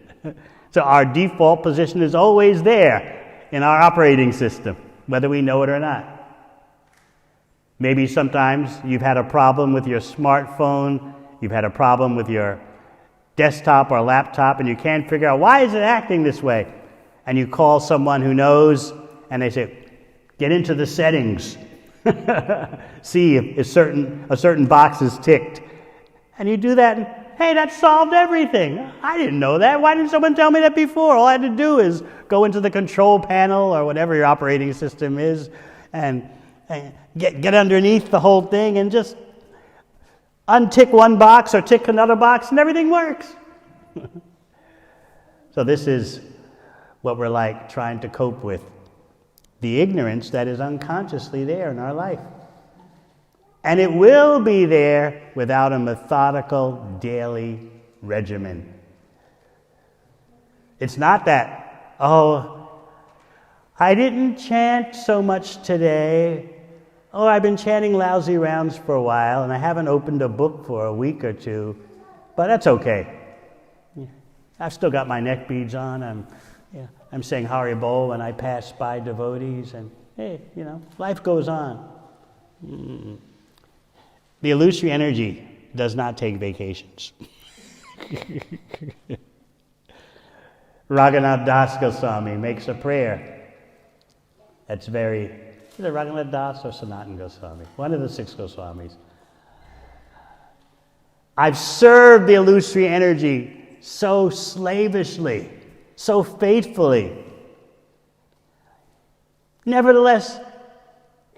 So our default position is always there in our operating system, whether we know it or not. Maybe sometimes you've had a problem with your smartphone, you've had a problem with your desktop or laptop, and you can't figure out why is it acting this way. And you call someone who knows, and they say, get into the settings. See if a certain box is ticked. And you do that, and hey, that solved everything. I didn't know that. Why didn't someone tell me that before? All I had to do is go into the control panel or whatever your operating system is and get underneath the whole thing and just untick one box or tick another box and everything works. So this is what we're like trying to cope with the ignorance that is unconsciously there in our life. And it will be there without a methodical daily regimen. It's not that, oh, I didn't chant so much today. Oh, I've been chanting lousy rounds for a while, and I haven't opened a book for a week or two, but that's okay. I've still got my neck beads on. I'm saying Hari Bol when I pass by devotees, and hey, life goes on. The illusory energy does not take vacations. Raghunath Das Goswami makes a prayer that's very, is it Raghunath Das or Sanatan Goswami? One of the 6 Goswamis. I've served the illusory energy so slavishly, so faithfully. Nevertheless,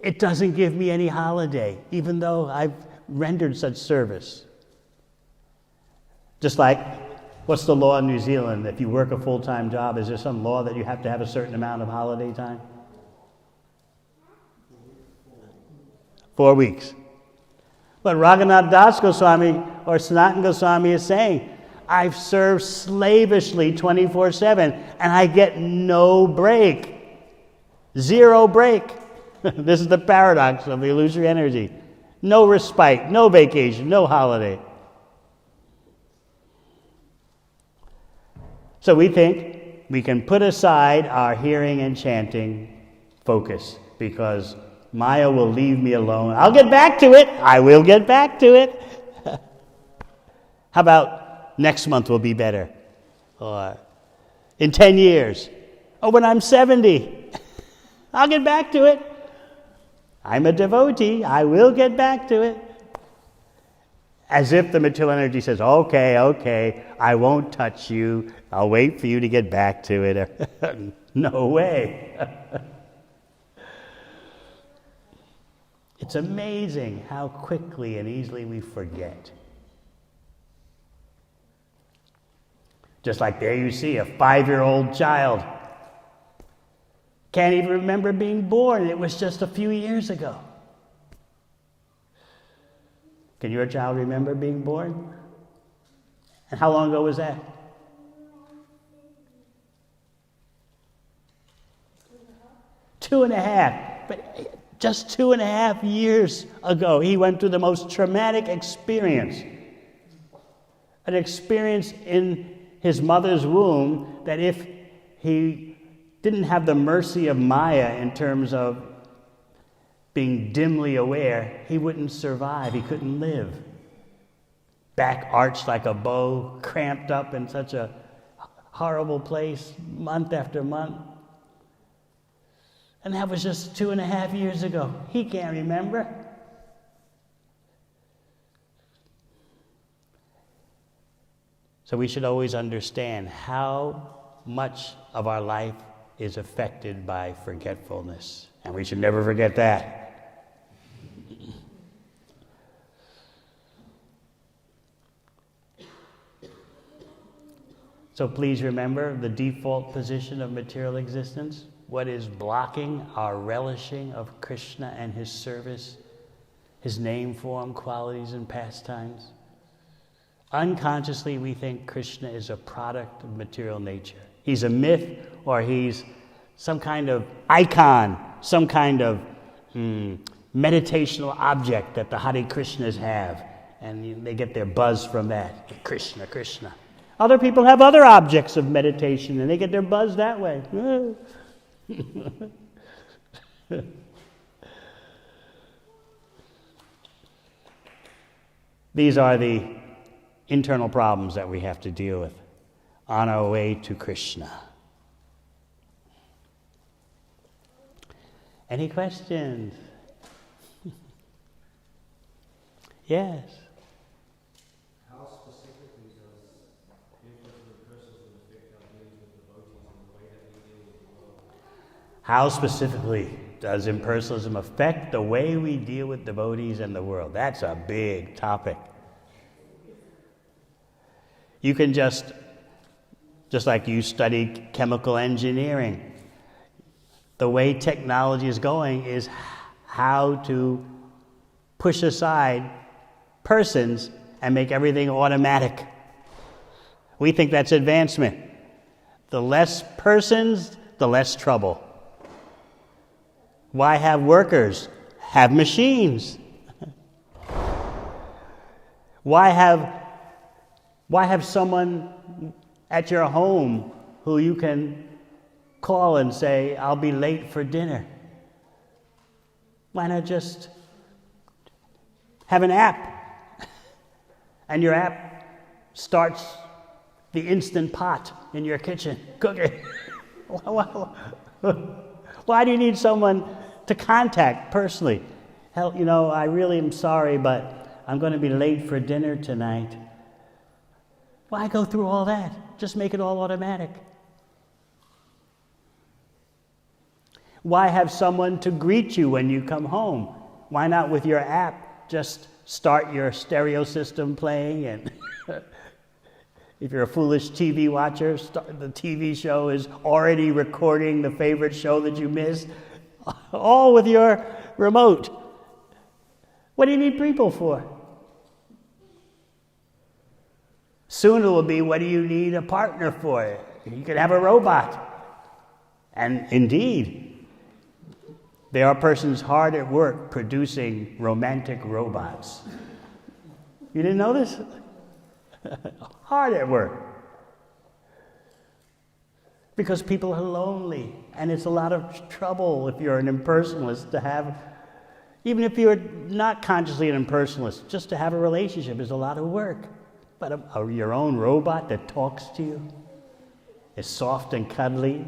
it doesn't give me any holiday, even though I've rendered such service. Just like, what's the law in New Zealand? If you work a full-time job, is there some law that you have to have a certain amount of holiday time? 4 weeks. But Raghunath Das Goswami or Sanatana Goswami is saying, I've served slavishly 24/7 and I get no break. 0 break. This is the paradox of the illusory energy. No respite, no vacation, no holiday. So we think we can put aside our hearing and chanting focus because Maya will leave me alone. I'll get back to it. I will get back to it. How about next month will be better? Or in 10 years? Or when I'm 70? I'll get back to it. I'm a devotee. I will get back to it. As if the material energy says, okay, I won't touch you. I'll wait for you to get back to it. No way. It's amazing how quickly and easily we forget. Just like there you see a 5-year-old child. Can't even remember being born. It was just a few years ago. Can your child remember being born? And how long ago was that? 2.5. But just 2.5 years ago, he went through the most traumatic experience. An experience in his mother's womb that if he didn't have the mercy of Maya in terms of being dimly aware, he wouldn't survive. He couldn't live. Back arched like a bow, cramped up in such a horrible place, month after month. And that was just 2.5 years ago. He can't remember. So we should always understand how much of our life is affected by forgetfulness. And we should never forget that. So please remember the default position of material existence. What is blocking our relishing of Krishna and his service, his name, form, qualities, and pastimes? Unconsciously, we think Krishna is a product of material nature. He's a myth, or he's some kind of icon, some kind of meditational object that the Hare Krishnas have, and they get their buzz from that. Krishna, Krishna. Other people have other objects of meditation, and they get their buzz that way. These are the internal problems that we have to deal with on our way to Krishna. Any questions? Yes. How specifically does impersonalism affect our dealings with devotees and the way that we deal with the world? How specifically does impersonalism affect the way we deal with devotees and the world? That's a big topic. You can just like you study chemical engineering, the way technology is going is how to push aside persons and make everything automatic. We think that's advancement. The less persons, the less trouble. Why have workers? Have machines. Why have someone at your home who you can call and say, I'll be late for dinner? Why not just have an app? And your app starts the instant pot in your kitchen, cooking. Why do you need someone to contact personally? Hell, I really am sorry, but I'm going to be late for dinner tonight. Why go through all that? Just make it all automatic. Why have someone to greet you when you come home? Why not with your app just start your stereo system playing, and if you're a foolish TV watcher, the TV show is already recording the favorite show that you missed, all with your remote. What do you need people for? Soon it will be, what do you need a partner for? You could have a robot. And indeed, there are persons hard at work producing romantic robots. You didn't know this? Hard at work. Because people are lonely, and it's a lot of trouble if you're an impersonalist to have, even if you're not consciously an impersonalist, just to have a relationship is a lot of work. But your own robot that talks to you is soft and cuddly.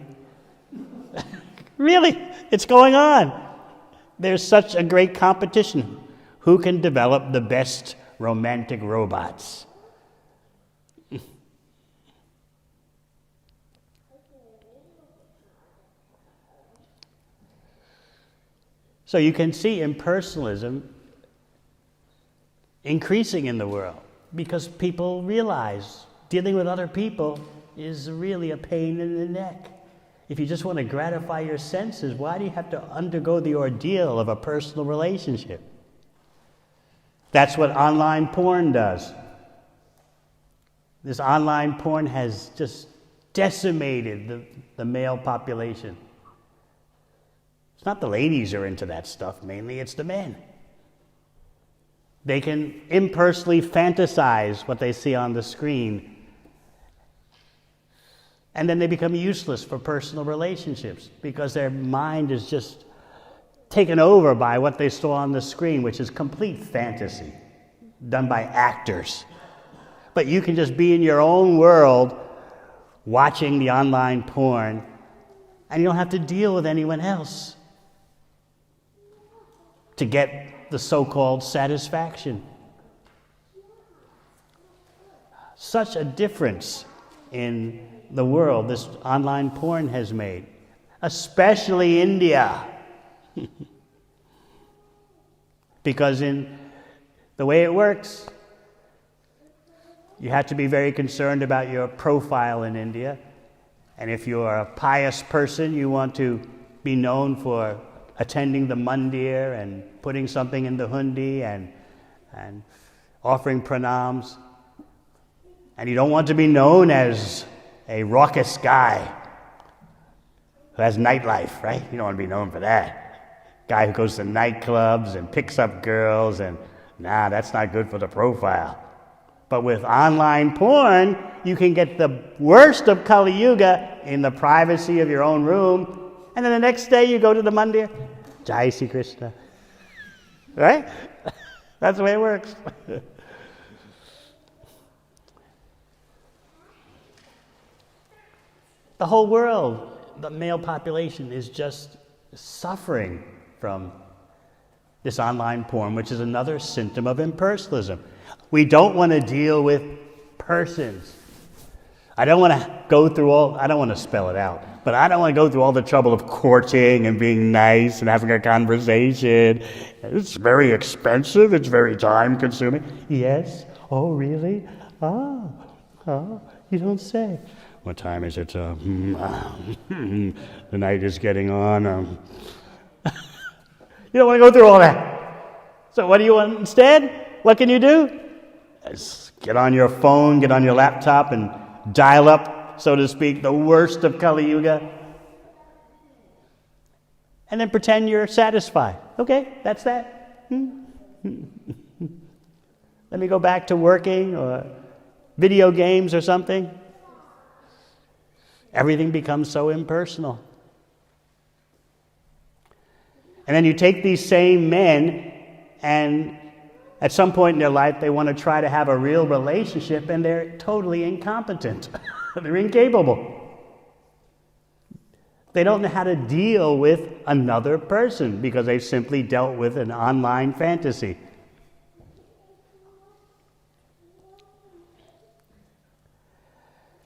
Really, it's going on. There's such a great competition. Who can develop the best romantic robots? So you can see impersonalism increasing in the world because people realize dealing with other people is really a pain in the neck. If you just want to gratify your senses, why do you have to undergo the ordeal of a personal relationship? That's what online porn does. This online porn has just decimated the male population. It's not the ladies who are into that stuff mainly, it's the men. They can impersonally fantasize what they see on the screen, and then they become useless for personal relationships because their mind is just taken over by what they saw on the screen, which is complete fantasy done by actors. But you can just be in your own world watching the online porn, and you don't have to deal with anyone else to get the so-called satisfaction. Such a difference in the world this online porn has made, especially India. Because in the way it works, you have to be very concerned about your profile in India. And if you're a pious person, you want to be known for attending the mandir and putting something in the hundi and offering pranams. And you don't want to be known as a raucous guy who has nightlife, right? You don't want to be known for that. Guy who goes to nightclubs and picks up girls, and that's not good for the profile. But with online porn, you can get the worst of Kali Yuga in the privacy of your own room, and then the next day you go to the mandir. Jai Sri Krishna. Right? That's the way it works. The whole world, the male population, is just suffering from this online porn, which is another symptom of impersonalism. We don't want to deal with persons. I don't want to spell it out, but I don't want to go through all the trouble of courting and being nice and having a conversation. It's very expensive. It's very time-consuming. Yes? Oh, really? Oh, you don't say. What time is it? The night is getting on. You don't want to go through all that. So what do you want instead? What can you do? Just get on your phone, get on your laptop, and dial up, so to speak, the worst of Kali Yuga. And then pretend you're satisfied. Okay, that's that. Let me go back to working or video games or something. Everything becomes so impersonal. And then you take these same men, and at some point in their life, they want to try to have a real relationship, and they're totally incompetent. They're incapable. They don't know how to deal with another person because they've simply dealt with an online fantasy.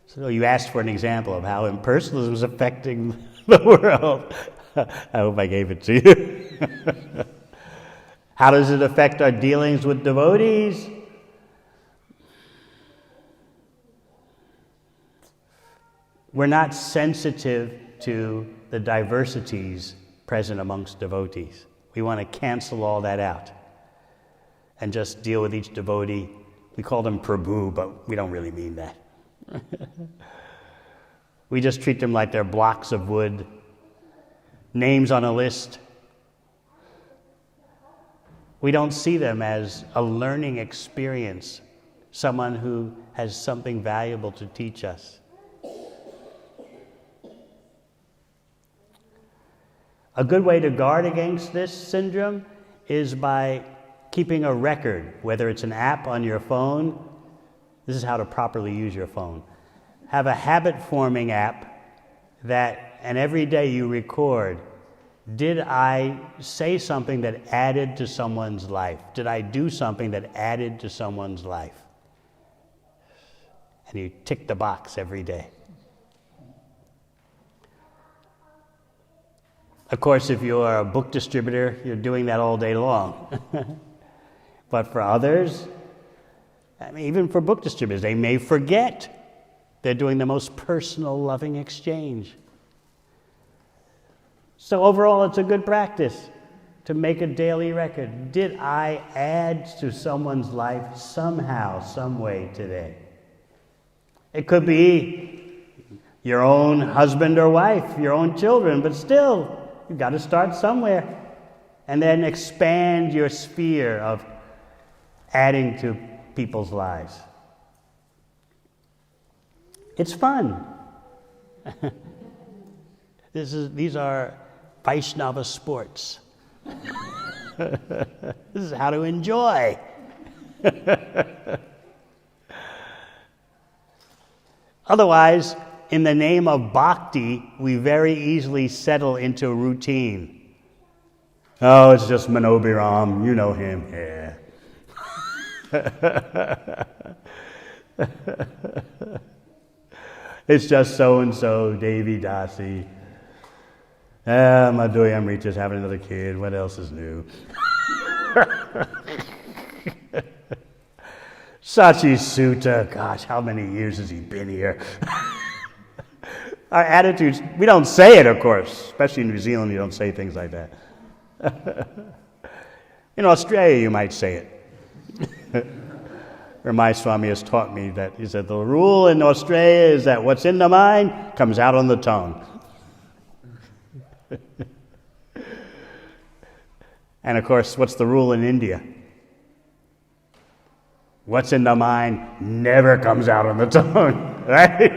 So you asked for an example of how impersonalism is affecting the world. I hope I gave it to you. How does it affect our dealings with devotees? We're not sensitive to the diversities present amongst devotees. We want to cancel all that out. and just deal with each devotee. We call them Prabhu, but we don't really mean that. We just treat them like they're blocks of wood, names on a list. We don't see them as a learning experience, someone who has something valuable to teach us. A good way to guard against this syndrome is by keeping a record, whether it's an app on your phone. This is how to properly use your phone. Have a habit-forming app and every day you record, did I say something that added to someone's life? Did I do something that added to someone's life? And you tick the box every day. Of course, if you're a book distributor, you're doing that all day long. But for others, even for book distributors, they may forget they're doing the most personal, loving exchange. So overall, it's a good practice to make a daily record. Did I add to someone's life somehow, some way today? It could be your own husband or wife, your own children, but still, you've got to start somewhere. And then expand your sphere of adding to people's lives. It's fun. These are Vaishnava sports. This is how to enjoy. Otherwise, in the name of bhakti, we very easily settle into routine. Oh, it's just Manobiram, you know him. Yeah. It's just so-and-so, Devi Dasi. Devamrta's having another kid. What else is new? Sachi Sutta, gosh, how many years has he been here? Our attitudes, we don't say it, of course. Especially in New Zealand, you don't say things like that. In Australia, you might say it. Or my Swami has taught me that, he said, the rule in Australia is that what's in the mind comes out on the tongue. And of course, what's the rule in India? What's in the mind never comes out on the tongue, right?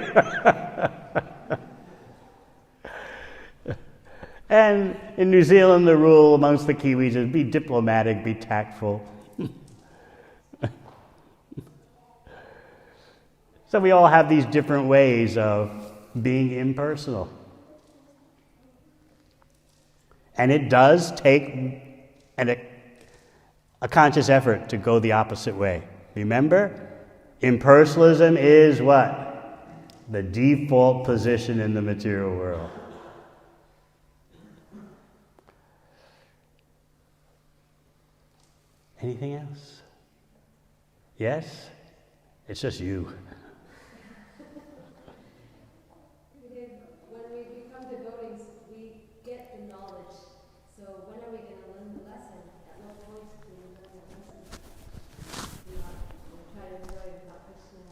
And in New Zealand, the rule amongst the Kiwis is be diplomatic, be tactful. So we all have these different ways of being impersonal. And it does take a conscious effort to go the opposite way. Remember, impersonalism is what? The default position in the material world. Anything else? Yes? It's just you. When we become devotees, we get the knowledge. So when are we going to learn the lesson? At what point do we learn the lesson? We try to enjoy without Krishna.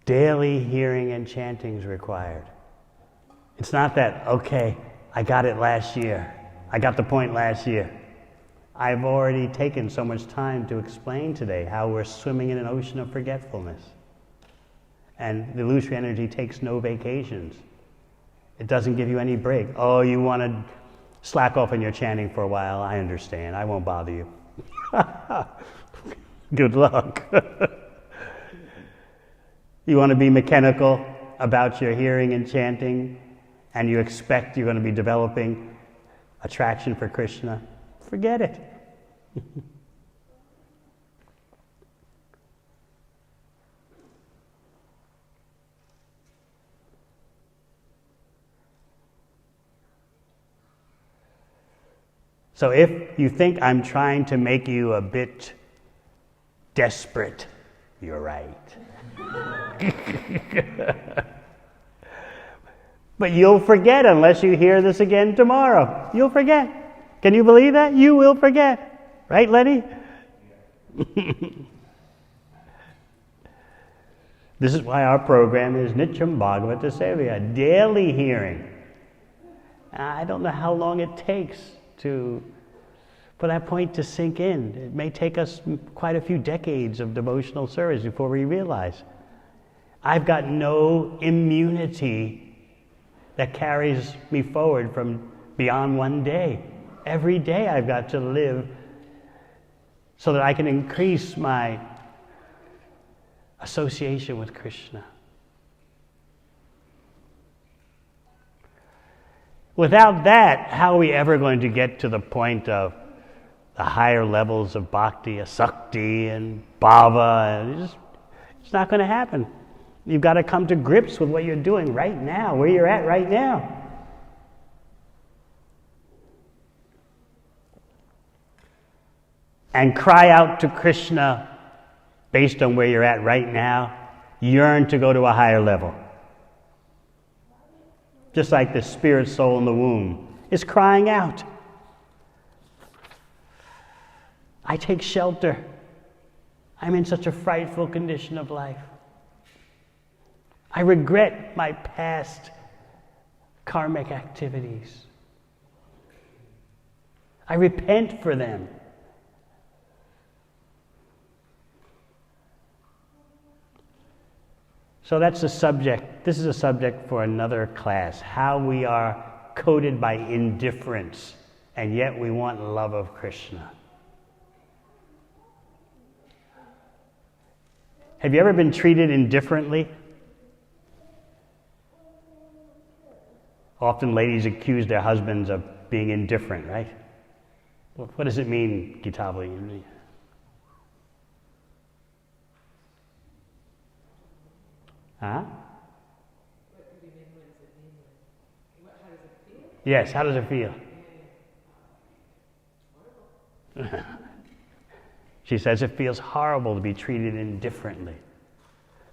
Daily hearing and chanting is required. It's not that, okay, I got it last year. I got the point last year. I've already taken so much time to explain today how we're swimming in an ocean of forgetfulness. And the illusory energy takes no vacations. It doesn't give you any break. Oh, you want to slack off in your chanting for a while? I understand. I won't bother you. Good luck. You want to be mechanical about your hearing and chanting, and you expect you're going to be developing attraction for Krishna? Forget it. So if you think I'm trying to make you a bit desperate, you're right. But you'll forget unless you hear this again tomorrow. You'll forget. Can you believe that? You will forget. Right, Lenny? This is why our program is Nityam Bhagavata Sevaya, daily hearing. I don't know how long it takes for that point to sink in. It may take us quite a few decades of devotional service before we realize. I've got no immunity that carries me forward from beyond one day. Every day I've got to live so that I can increase my association with Krishna. Without that, how are we ever going to get to the point of the higher levels of bhakti, asakti, and bhava? It's not going to happen. You've got to come to grips with what you're doing right now, where you're at right now. And cry out to Krishna based on where you're at right now. Yearn to go to a higher level. Just like the spirit soul in the womb is crying out. I take shelter. I'm in such a frightful condition of life. I regret my past karmic activities. I repent for them. So that's a subject. This is a subject for another class. How we are coated by indifference, and yet we want love of Krishna. Have you ever been treated indifferently? Often ladies accuse their husbands of being indifferent, right? What does it mean, Gitabli? Huh? What do you mean, what does it mean? How does it feel? Yes, how does it feel? Horrible. She says it feels horrible to be treated indifferently.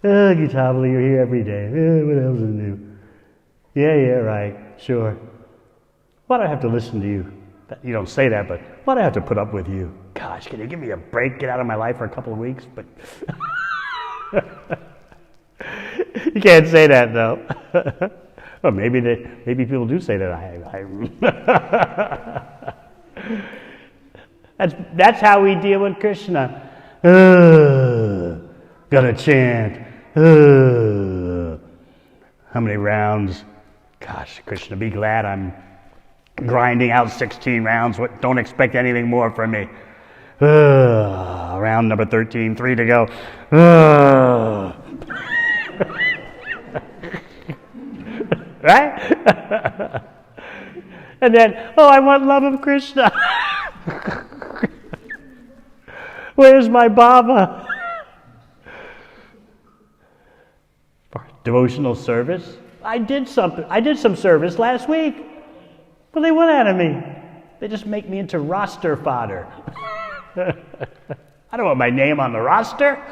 Oh, Gitabli, you're here every day. What else is new? Yeah, right, sure. Why do I have to listen to you? You don't say that, but why do I have to put up with you? Gosh, can you give me a break? Get out of my life for a couple of weeks? But you can't say that, though. Well, maybe people do say that. That's how we deal with Krishna. Gotta chant. How many rounds? Gosh, Krishna, be glad I'm grinding out 16 rounds. Don't expect anything more from me. Round number 13, 3 to go. Right? And then, I want love of Krishna. Where's my Baba? For devotional service? I did some service last week. Well, they went out of me. They just make me into roster fodder. I don't want my name on the roster.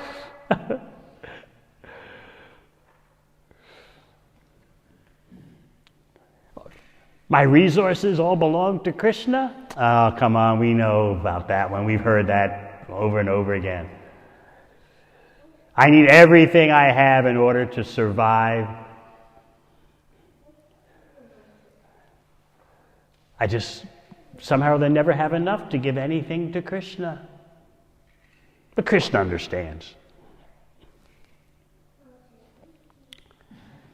My resources all belong to Krishna? Oh, come on, we know about that one. We've heard that over and over again. I need everything I have in order to survive. Somehow they never have enough to give anything to Krishna. But Krishna understands.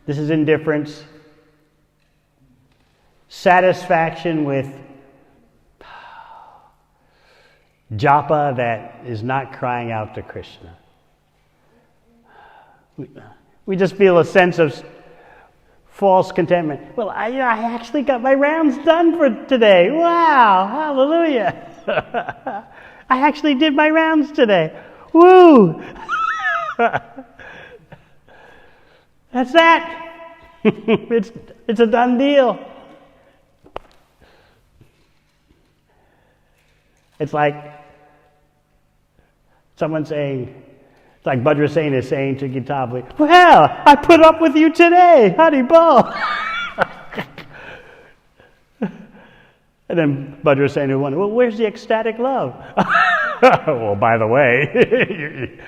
This is indifference. Satisfaction with japa that is not crying out to Krishna. We just feel a sense of false contentment. Well, I actually got my rounds done for today. Wow, hallelujah. I actually did my rounds today. Woo! That's that. It's a done deal. It's like someone saying, it's like Bhadrasena is saying to Gitabli, well, I put up with you today, honey bo. And then Bhadra was saying to one, well, where's the ecstatic love? Well, by the way,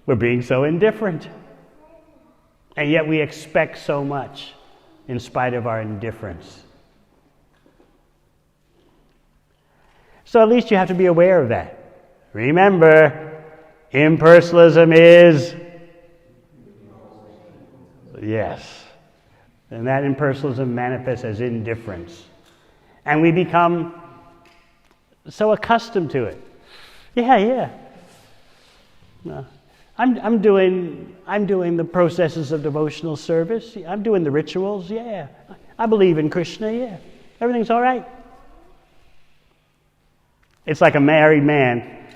we're being so indifferent. And yet we expect so much in spite of our indifference. So at least you have to be aware of that. Remember, impersonalism is... Yes. And that impersonalism manifests as indifference. And we become so accustomed to it. Yeah. No. I'm doing the processes of devotional service. I'm doing the rituals, yeah. I believe in Krishna, yeah. Everything's all right. It's like a married man.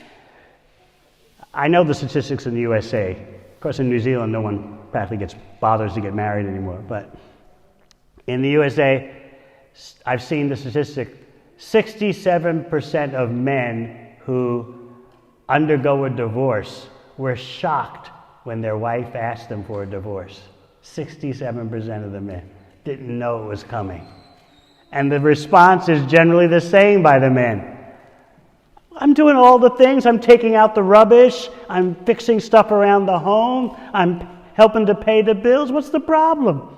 I know the statistics in the USA. Of course, in New Zealand, no one practically bothers to get married anymore. But in the USA, I've seen the statistic, 67% of men who undergo a divorce were shocked when their wife asked them for a divorce. 67% of the men didn't know it was coming. And the response is generally the same by the men. I'm doing all the things. I'm taking out the rubbish. I'm fixing stuff around the home. I'm helping to pay the bills. What's the problem?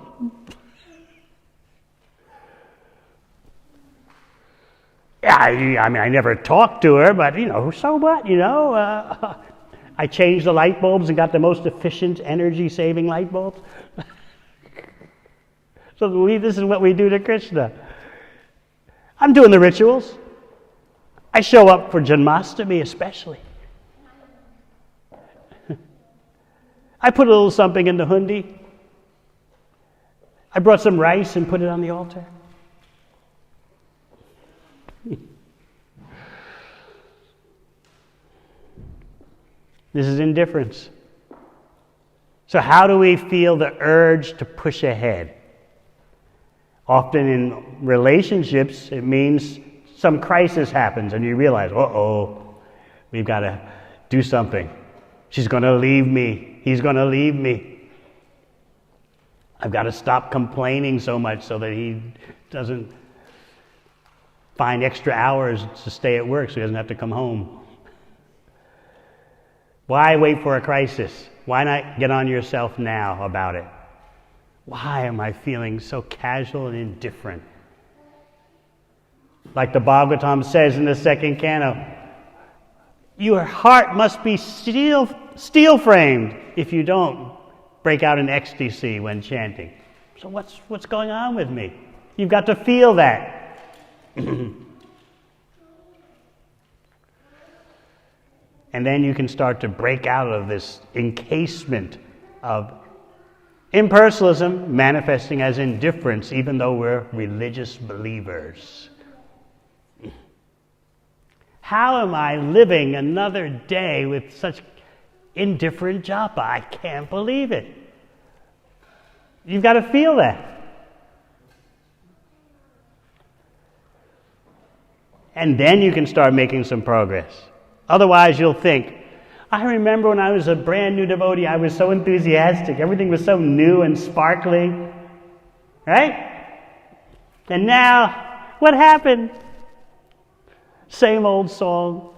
Yeah, I mean, I never talked to her, but, so what, I changed the light bulbs and got the most efficient, energy-saving light bulbs. So this is what we do to Krishna. I'm doing the rituals. I show up for Janmashtami especially. I put a little something in the hundi. I brought some rice and put it on the altar. This is indifference. So how do we feel the urge to push ahead? Often in relationships, it means some crisis happens and you realize, we've got to do something. She's going to leave me. He's going to leave me. I've got to stop complaining so much so that he doesn't find extra hours to stay at work so he doesn't have to come home. Why wait for a crisis? Why not get on yourself now about it? Why am I feeling so casual and indifferent? Like the Bhagavatam says in the second canto, your heart must be steel-framed if you don't break out in ecstasy when chanting. So what's going on with me? You've got to feel that. And then you can start to break out of this encasement of impersonalism manifesting as indifference, even though we're religious believers. How am I living another day with such indifferent japa? I can't believe it. You've got to feel that. And then you can start making some progress. Otherwise, you'll think, I remember when I was a brand new devotee, I was so enthusiastic. Everything was so new and sparkling. Right? And now, what happened? Same old song.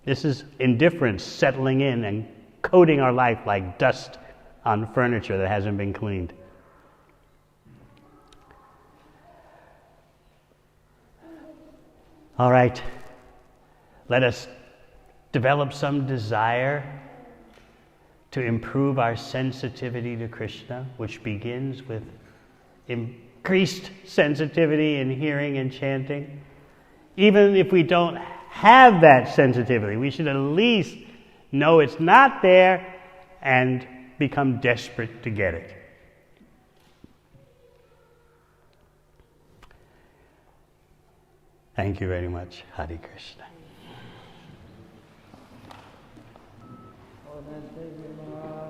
This is indifference settling in and coating our life like dust on furniture that hasn't been cleaned. All right. Let us develop some desire to improve our sensitivity to Krishna, which begins with increased sensitivity in hearing and chanting. Even if we don't have that sensitivity, we should at least know it's not there and become desperate to get it. Thank you very much. Hare Krishna. Devamrta